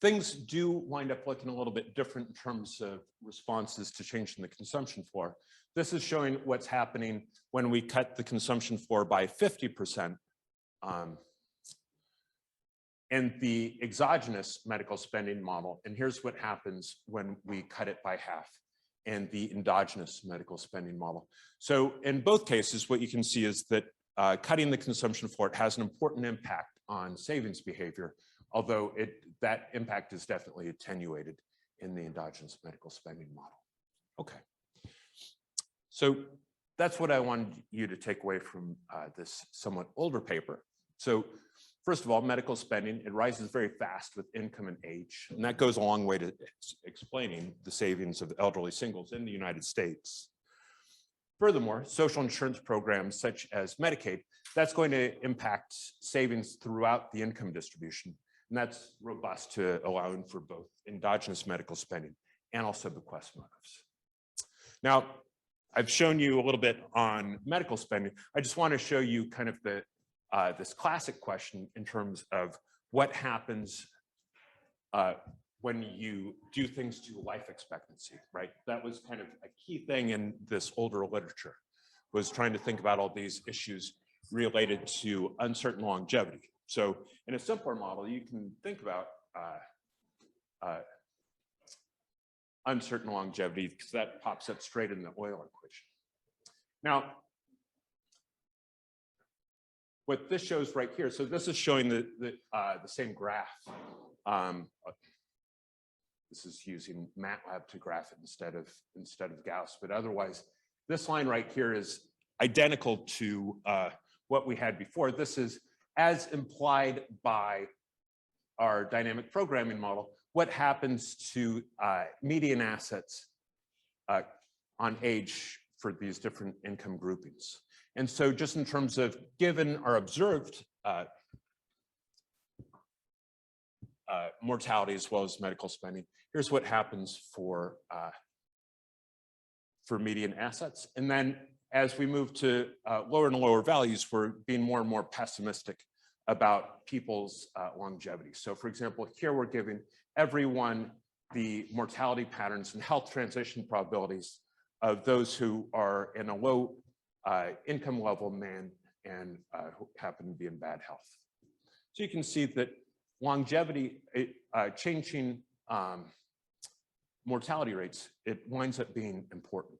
Things do wind up looking a little bit different in terms of responses to changing the consumption floor. This is showing what's happening when we cut the consumption floor by 50%. And the exogenous medical spending model. And here's what happens when we cut it by half, and the endogenous medical spending model. So in both cases, what you can see is that cutting the consumption floor has an important impact on savings behavior, although that impact is definitely attenuated in the endogenous medical spending model. Okay. So that's what I wanted you to take away from this somewhat older paper. So first of all, medical spending, it rises very fast with income and age, and that goes a long way to explaining the savings of elderly singles in the United States. Furthermore, social insurance programs such as Medicaid, that's going to impact savings throughout the income distribution, and that's robust to allowing for both endogenous medical spending and also bequest motives. Now, I've shown you a little bit on medical spending. I just want to show you kind of the this classic question in terms of what happens when you do things to life expectancy, right? That was kind of a key thing in this older literature, was trying to think about all these issues related to uncertain longevity. So in a simpler model, you can think about uncertain longevity, because that pops up straight in the oil equation. Now, what this shows right here, so this is showing the same graph. This is using MATLAB to graph it instead of Gauss, but otherwise, this line right here is identical to what we had before. This is as implied by our dynamic programming model, what happens to median assets on age for these different income groupings. And so just in terms of given our observed mortality as well as medical spending, here's what happens for median assets. And then as we move to lower and lower values, we're being more and more pessimistic about people's longevity. So for example, here we're giving everyone the mortality patterns and health transition probabilities of those who are in a low income level man and who happen to be in bad health. So you can see that longevity, changing mortality rates, it winds up being important.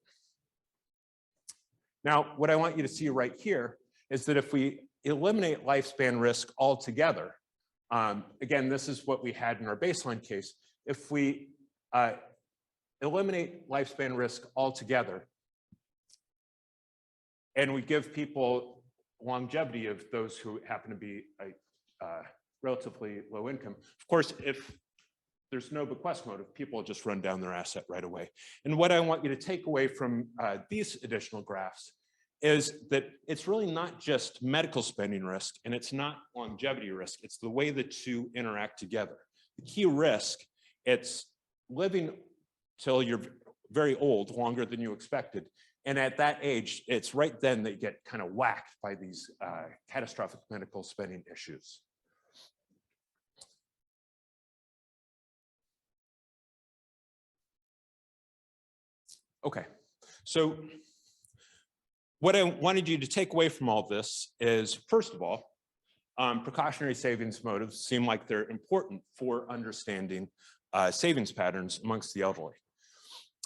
Now, what I want you to see right here is that if we eliminate lifespan risk altogether, again, this is what we had in our baseline case. If we eliminate lifespan risk altogether, and we give people longevity of those who happen to be relatively low income. Of course, if there's no bequest motive, people will just run down their asset right away. And what I want you to take away from these additional graphs is that it's really not just medical spending risk and it's not longevity risk, it's the way the two interact together. The key risk, it's living till you're very old, longer than you expected. And at that age, it's right then that you get kind of whacked by these catastrophic medical spending issues. Okay, so what I wanted you to take away from all this is, first of all, precautionary savings motives seem like they're important for understanding savings patterns amongst the elderly.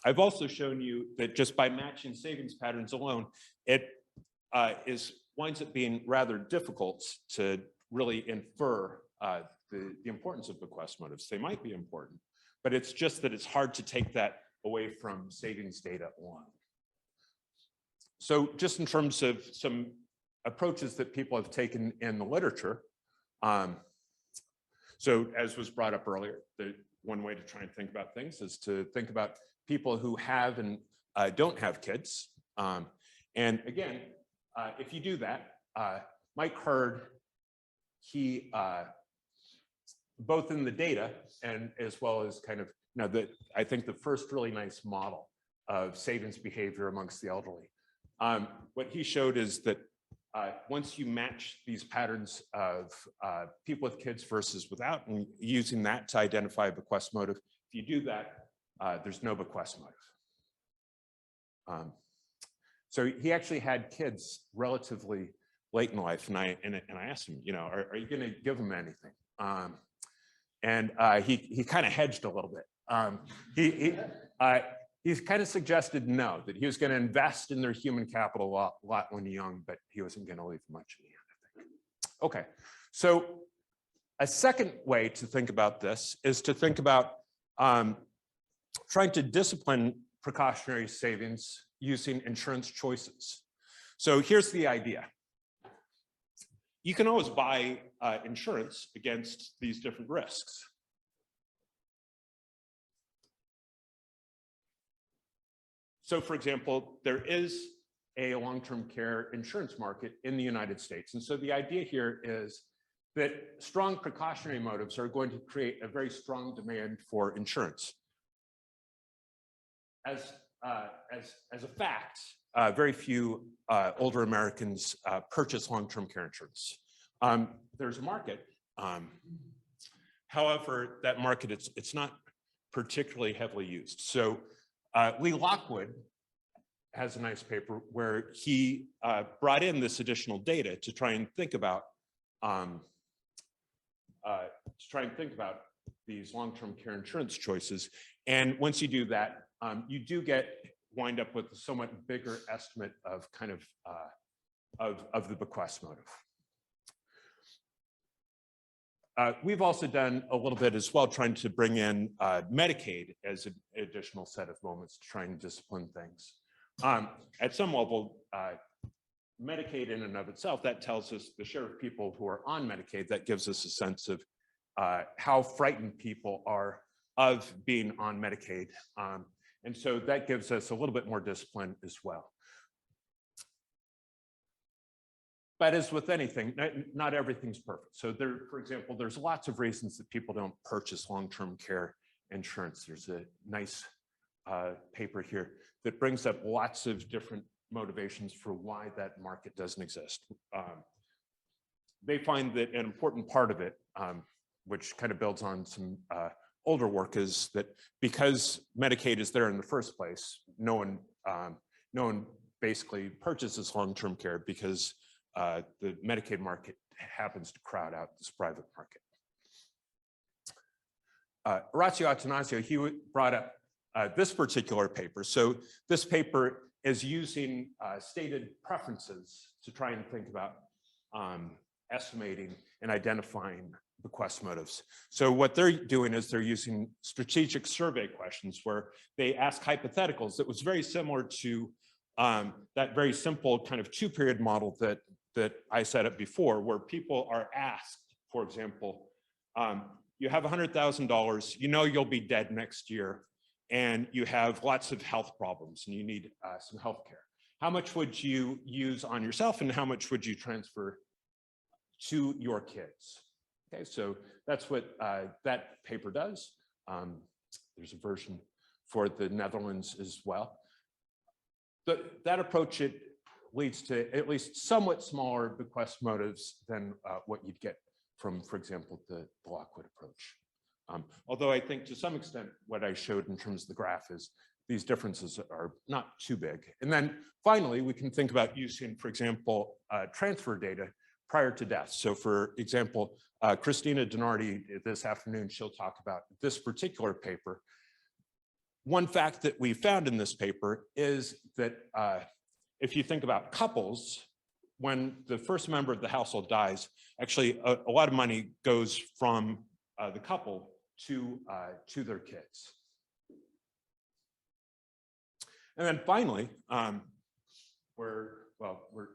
I've also shown you that just by matching savings patterns alone, it winds up being rather difficult to really infer the importance of bequest motives. They might be important, but it's just that it's hard to take that away from savings data alone. So just in terms of some approaches that people have taken in the literature, so as was brought up earlier, the one way to try and think about things is to think about people who have and don't have kids. And again, if you do that, Mike Hurd, he, both in the data and as well as kind of, I think the first really nice model of savings behavior amongst the elderly. What he showed is that once you match these patterns of people with kids versus without, and using that to identify a bequest motive, if you do that, there's no bequest motive. So he actually had kids relatively late in life, and I asked him, are you going to give them anything? And he kind of hedged a little bit. He kind of suggested no, that he was going to invest in their human capital a lot when young, but he wasn't going to leave much in the end, I think. Okay, so a second way to think about this is to think about trying to discipline precautionary savings using insurance choices. So here's the idea. you can always buy insurance against these different risks. So for example, there is a long-term care insurance market in the United States. And so the idea here is that strong precautionary motives are going to create a very strong demand for insurance. As a fact, very few older Americans purchase long-term care insurance. There's a market. However, that market, it's not particularly heavily used. So Lee Lockwood has a nice paper where he brought in this additional data to try and think about these long-term care insurance choices. And once you do that, you do wind up with a somewhat bigger estimate of kind of the bequest motive. We've also done a little bit as well, trying to bring in Medicaid as an additional set of moments to try and discipline things. At some level, Medicaid in and of itself, that tells us the share of people who are on Medicaid. That gives us a sense of how frightened people are of being on Medicaid. And so that gives us a little bit more discipline as well. But as with anything, not everything's perfect. So there, for example, there's lots of reasons that people don't purchase long-term care insurance. There's a nice paper here that brings up lots of different motivations for why that market doesn't exist. They find that an important part of it, which kind of builds on some older work, is that because Medicaid is there in the first place, no one basically purchases long-term care because the Medicaid market happens to crowd out this private market. Orazio Attanasio, he brought up this particular paper. So this paper is using stated preferences to try and think about estimating and identifying bequest motives. So what they're doing is they're using strategic survey questions where they ask hypotheticals that was very similar to that very simple kind of two-period model that I set up before, where people are asked, for example, you have $100,000, you know you'll be dead next year, and you have lots of health problems and you need some health care. How much would you use on yourself and how much would you transfer to your kids? Okay, so that's what that paper does. There's a version for the Netherlands as well. That approach, it leads to at least somewhat smaller bequest motives than what you'd get from, for example, the Lockwood approach. Although I think to some extent what I showed in terms of the graph is these differences are not too big. And then finally, we can think about using, for example, transfer data prior to death. So for example, Christina Donardi this afternoon, she'll talk about this particular paper. One fact that we found in this paper is that if you think about couples, when the first member of the household dies, actually a lot of money goes from the couple to their kids. And then finally, we're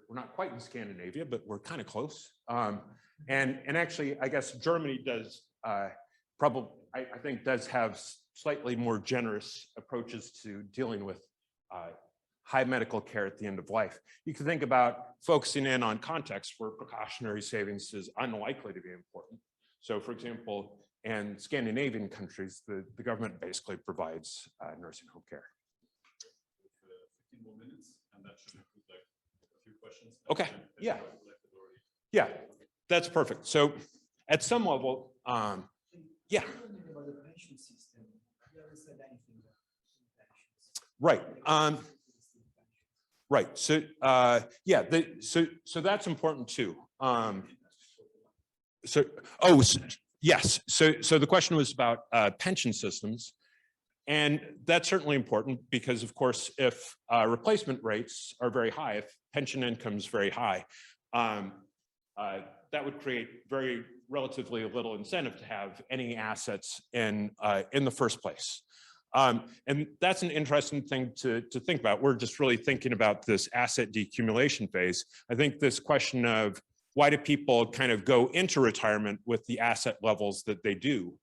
not quite in Scandinavia, but we're kind of close. And actually, I guess Germany does probably, I think, does have slightly more generous approaches to dealing with high medical care at the end of life. You can think about focusing in on contexts where precautionary savings is unlikely to be important. So for example, in Scandinavian countries, the government basically provides nursing home care. 15 more minutes, and that should include like a few questions. Okay, yeah. Yeah, that's perfect. So at some level, yeah. About the pension system, you haven't said anything about pensions. Right. Right. So yeah, so that's important too. Yes. So the question was about pension systems, and that's certainly important because, of course, if replacement rates are very high, if pension income is very high, that would create very relatively little incentive to have any assets in the first place. And that's an interesting thing to think about. We're just really thinking about this asset decumulation phase. I think this question of why do people kind of go into retirement with the asset levels that they do?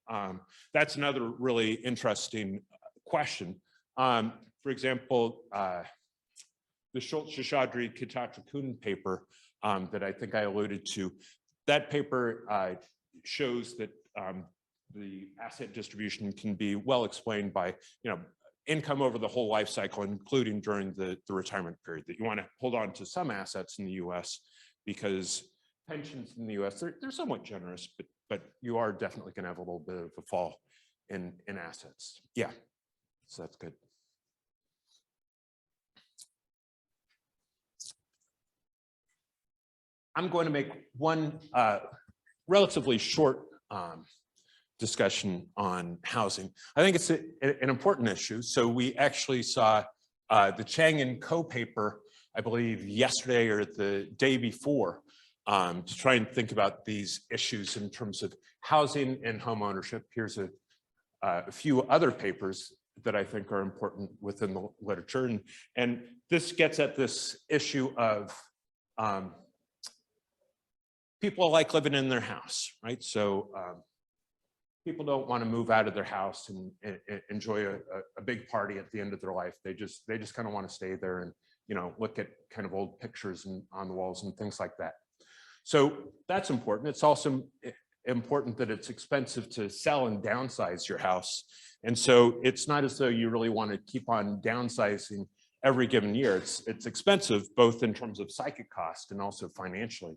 That's another really interesting question. For example, the Schultz-Shishadri-Kitatrakun paper that I think I alluded to, that paper shows that the asset distribution can be well explained by, income over the whole life cycle, including during the retirement period, that you want to hold on to some assets in the US because pensions in the US, they're somewhat generous, but you are definitely going to have a little bit of a fall in assets. Yeah, so that's good. I'm going to make one relatively short discussion on housing. I think it's an important issue. So we actually saw the Chang and Co paper, I believe yesterday or the day before, to try and think about these issues in terms of housing and home ownership. Here's a few other papers that I think are important within the literature. And this gets at this issue of people like living in their house, right? So people don't want to move out of their house and enjoy a big party at the end of their life. They just kind of want to stay there and look at kind of old pictures on the walls and things like that. So that's important. It's also important that it's expensive to sell and downsize your house. And so it's not as though you really want to keep on downsizing every given year. It's expensive, both in terms of psychic cost and also financially.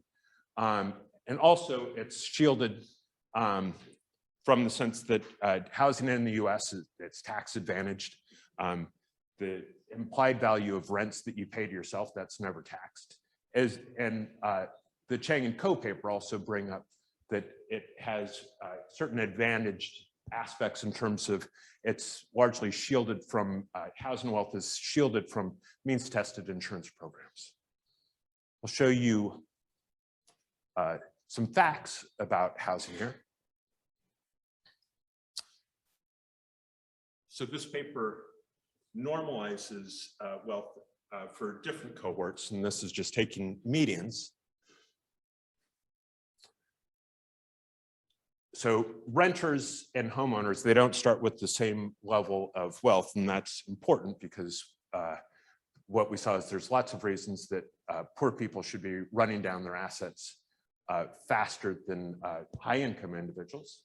And also it's shielded from the sense that housing in the US, it's tax advantaged. The implied value of rents that you pay to yourself, that's never taxed. The Chang and Co paper also bring up that it has certain advantaged aspects in terms of it's largely shielded from, housing wealth is shielded from means-tested insurance programs. I'll show you some facts about housing here. So this paper normalizes wealth for different cohorts, and this is just taking medians. So renters and homeowners, they don't start with the same level of wealth, and that's important because what we saw is there's lots of reasons that poor people should be running down their assets faster than high-income individuals.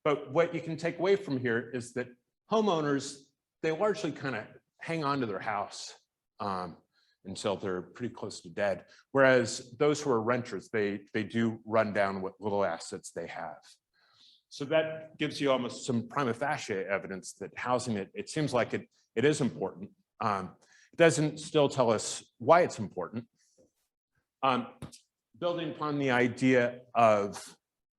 But what you can take away from here is that homeowners, they largely kind of hang on to their house until they're pretty close to dead. Whereas those who are renters, they do run down what little assets they have. So that gives you almost some prima facie evidence that housing, it seems like it is important. It doesn't still tell us why it's important. Building upon the idea of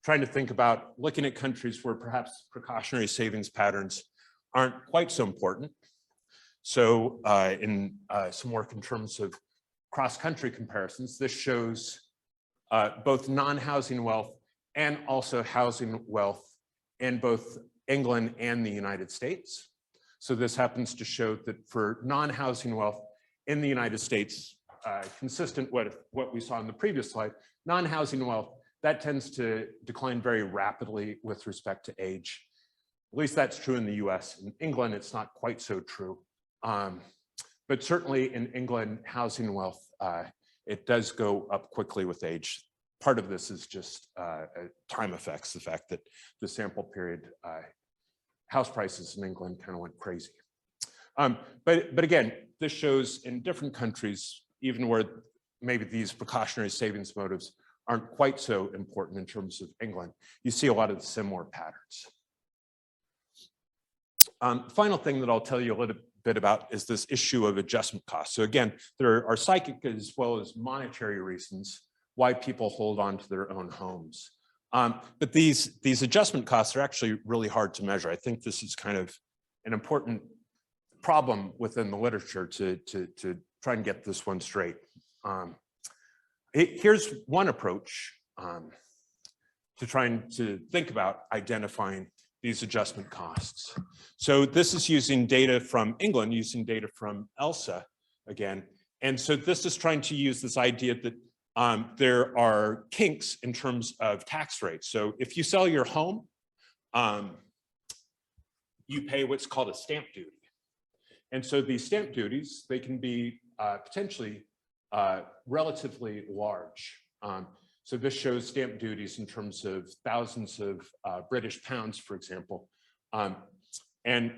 trying to think about looking at countries where perhaps precautionary savings patterns aren't quite so important. So in some work in terms of cross-country comparisons, this shows both non-housing wealth and also housing wealth in both England and the United States. So this happens to show that for non-housing wealth in the United States, consistent with what we saw in the previous slide, non-housing wealth, that tends to decline very rapidly with respect to age. At least that's true in the US. In England, it's not quite so true. But certainly in England, housing wealth, it does go up quickly with age. Part of this is just time effects, the fact that the sample period, house prices in England kind of went crazy. But again, this shows in different countries, even where maybe these precautionary savings motives aren't quite so important in terms of England, you see a lot of similar patterns. Final thing that I'll tell you a little bit about is this issue of adjustment costs. So again, there are psychic as well as monetary reasons why people hold on to their own homes. But these adjustment costs are actually really hard to measure. I think this is kind of an important problem within the literature to try and get this one straight. Here's one approach to trying to think about identifying these adjustment costs. So this is using data from England, using data from ELSA again. And so this is trying to use this idea that there are kinks in terms of tax rates. So if you sell your home, you pay what's called a stamp duty. And so these stamp duties, they can be potentially relatively large. So this shows stamp duties in terms of thousands of British pounds, for example. And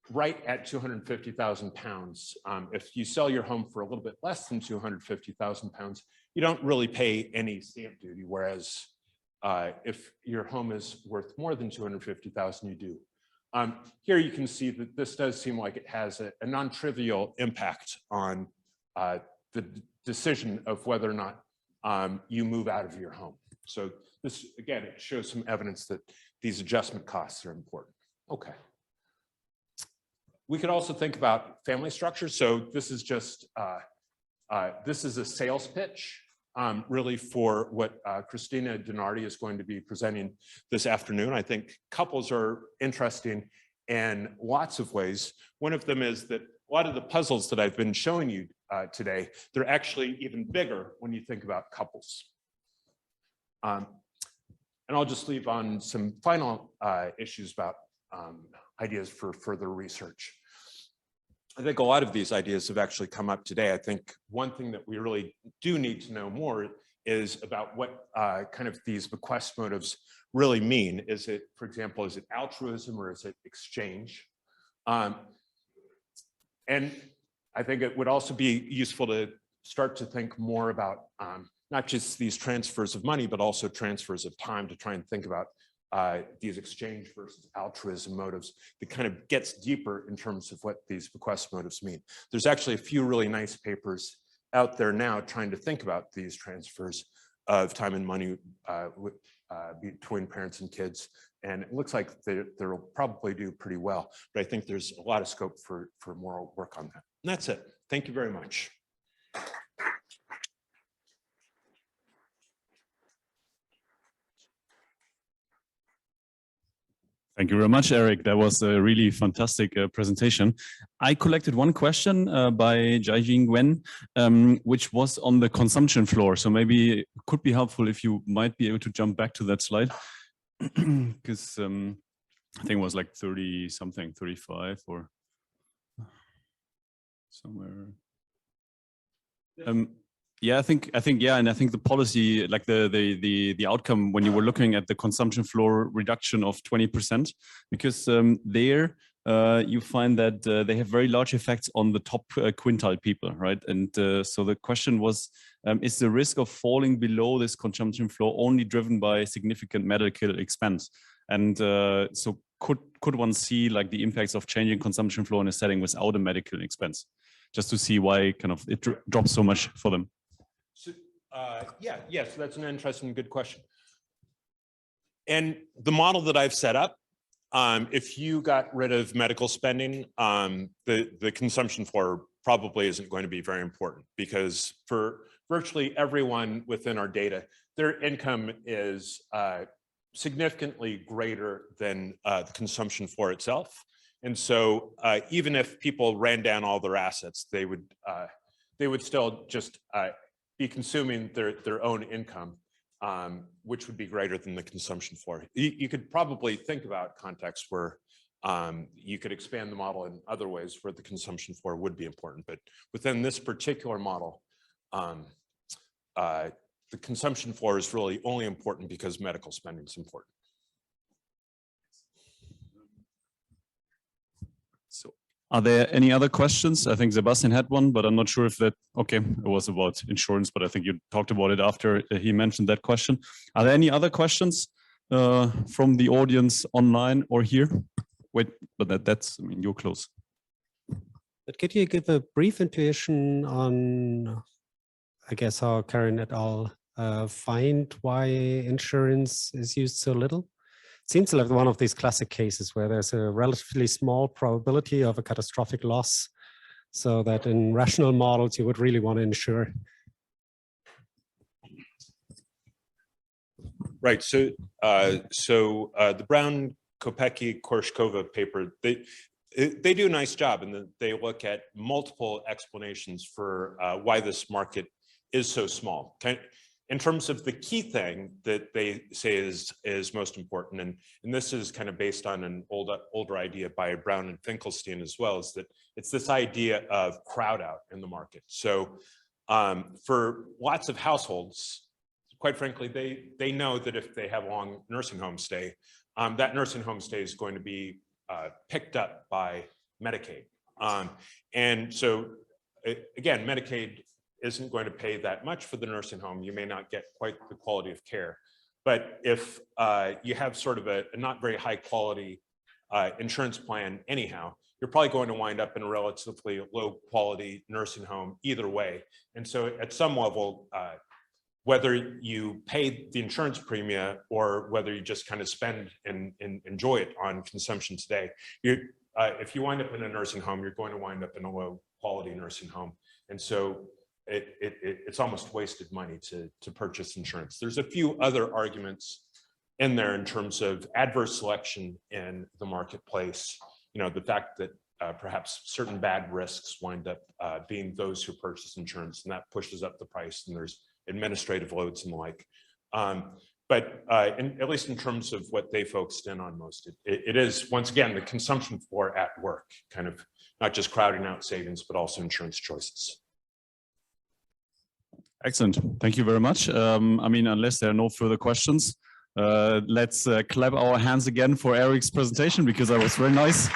right at 250,000 pounds, if you sell your home for a little bit less than 250,000 pounds, you don't really pay any stamp duty. Whereas if your home is worth more than 250,000, you do. Here you can see that this does seem like it has a non-trivial impact on the decision of whether or not you move out of your home. So this, again, it shows some evidence that these adjustment costs are important. Okay. We could also think about family structure. So this is just, this is a sales pitch really for what Christina Donardi is going to be presenting this afternoon. I think couples are interesting in lots of ways. One of them is that a lot of the puzzles that I've been showing you today, they're actually even bigger when you think about couples. And I'll just leave on some final issues about ideas for further research. I think a lot of these ideas have actually come up today. I think one thing that we really do need to know more is about what kind of these bequest motives really mean. Is it, for example, is it altruism or is it exchange? And I think it would also be useful to start to think more about not just these transfers of money, but also transfers of time, to try and think about these exchange versus altruism motives that kind of gets deeper in terms of what these bequest motives mean. There's actually a few really nice papers out there now trying to think about these transfers of time and money between parents and kids. And it looks like they'll probably do pretty well, but I think there's a lot of scope for more work on that. And that's it. Thank you very much. Thank you very much, Eric. That was a really fantastic presentation. I collected one question by Jiajing Wen, which was on the consumption floor. So maybe it could be helpful if you might be able to jump back to that slide, because I think it was like 30 something, 35 or somewhere. Yeah, I think yeah, and I think the policy, like the outcome when you were looking at the consumption floor reduction of 20%, because there you find that they have very large effects on the top quintile people, right? And so the question was, is the risk of falling below this consumption floor only driven by significant medical expense? And so could one see like the impacts of changing consumption floor in a setting without a medical expense, just to see why kind of it drops so much for them? So, yes, that's an interesting, good question. And the model that I've set up, if you got rid of medical spending, the consumption floor probably isn't going to be very important, because for virtually everyone within our data, their income is significantly greater than the consumption floor itself. And so even if people ran down all their assets, they would still just be consuming their own income, which would be greater than the consumption floor. You could probably think about contexts where you could expand the model in other ways where the consumption floor would be important. But within this particular model, the consumption floor is really only important because medical spending is important. So are there any other questions? I think Sebastian had one, but I'm not sure if that, okay, it was about insurance, but I think you talked about it after he mentioned that question. Are there any other questions from the audience online or here? Wait, but that's, I mean, you're close. But could you give a brief intuition on, I guess, how Karen et al. Find why insurance is used so little? Seems like one of these classic cases where there's a relatively small probability of a catastrophic loss, so that in rational models you would really want to insure. Right. So, the Brown, Kopecky, Korshkova paper, they do a nice job, and they look at multiple explanations for why this market is so small. In terms of the key thing that they say is most important, and this is kind of based on an older idea by Brown and Finkelstein as well, is that it's this idea of crowd out in the market. So for lots of households, quite frankly, they know that if they have a long nursing home stay, that nursing home stay is going to be picked up by Medicaid. And so again, Medicaid isn't going to pay that much for the nursing home. You may not get quite the quality of care. But if you have sort of a not very high quality insurance plan anyhow, you're probably going to wind up in a relatively low quality nursing home either way. And so at some level, whether you pay the insurance premium or whether you just kind of spend and enjoy it on consumption today, if you wind up in a nursing home, you're going to wind up in a low quality nursing home. And so it's almost wasted money to purchase insurance. There's a few other arguments in there in terms of adverse selection in the marketplace. You know, the fact that perhaps certain bad risks wind up being those who purchase insurance, and that pushes up the price, and there's administrative loads and the like. But at least in terms of what they focused in on most, it is, once again, the consumption floor at work, kind of not just crowding out savings, but also insurance choices. Excellent. Thank you very much. I mean, unless there are no further questions, let's clap our hands again for Eric's presentation, because that was very nice.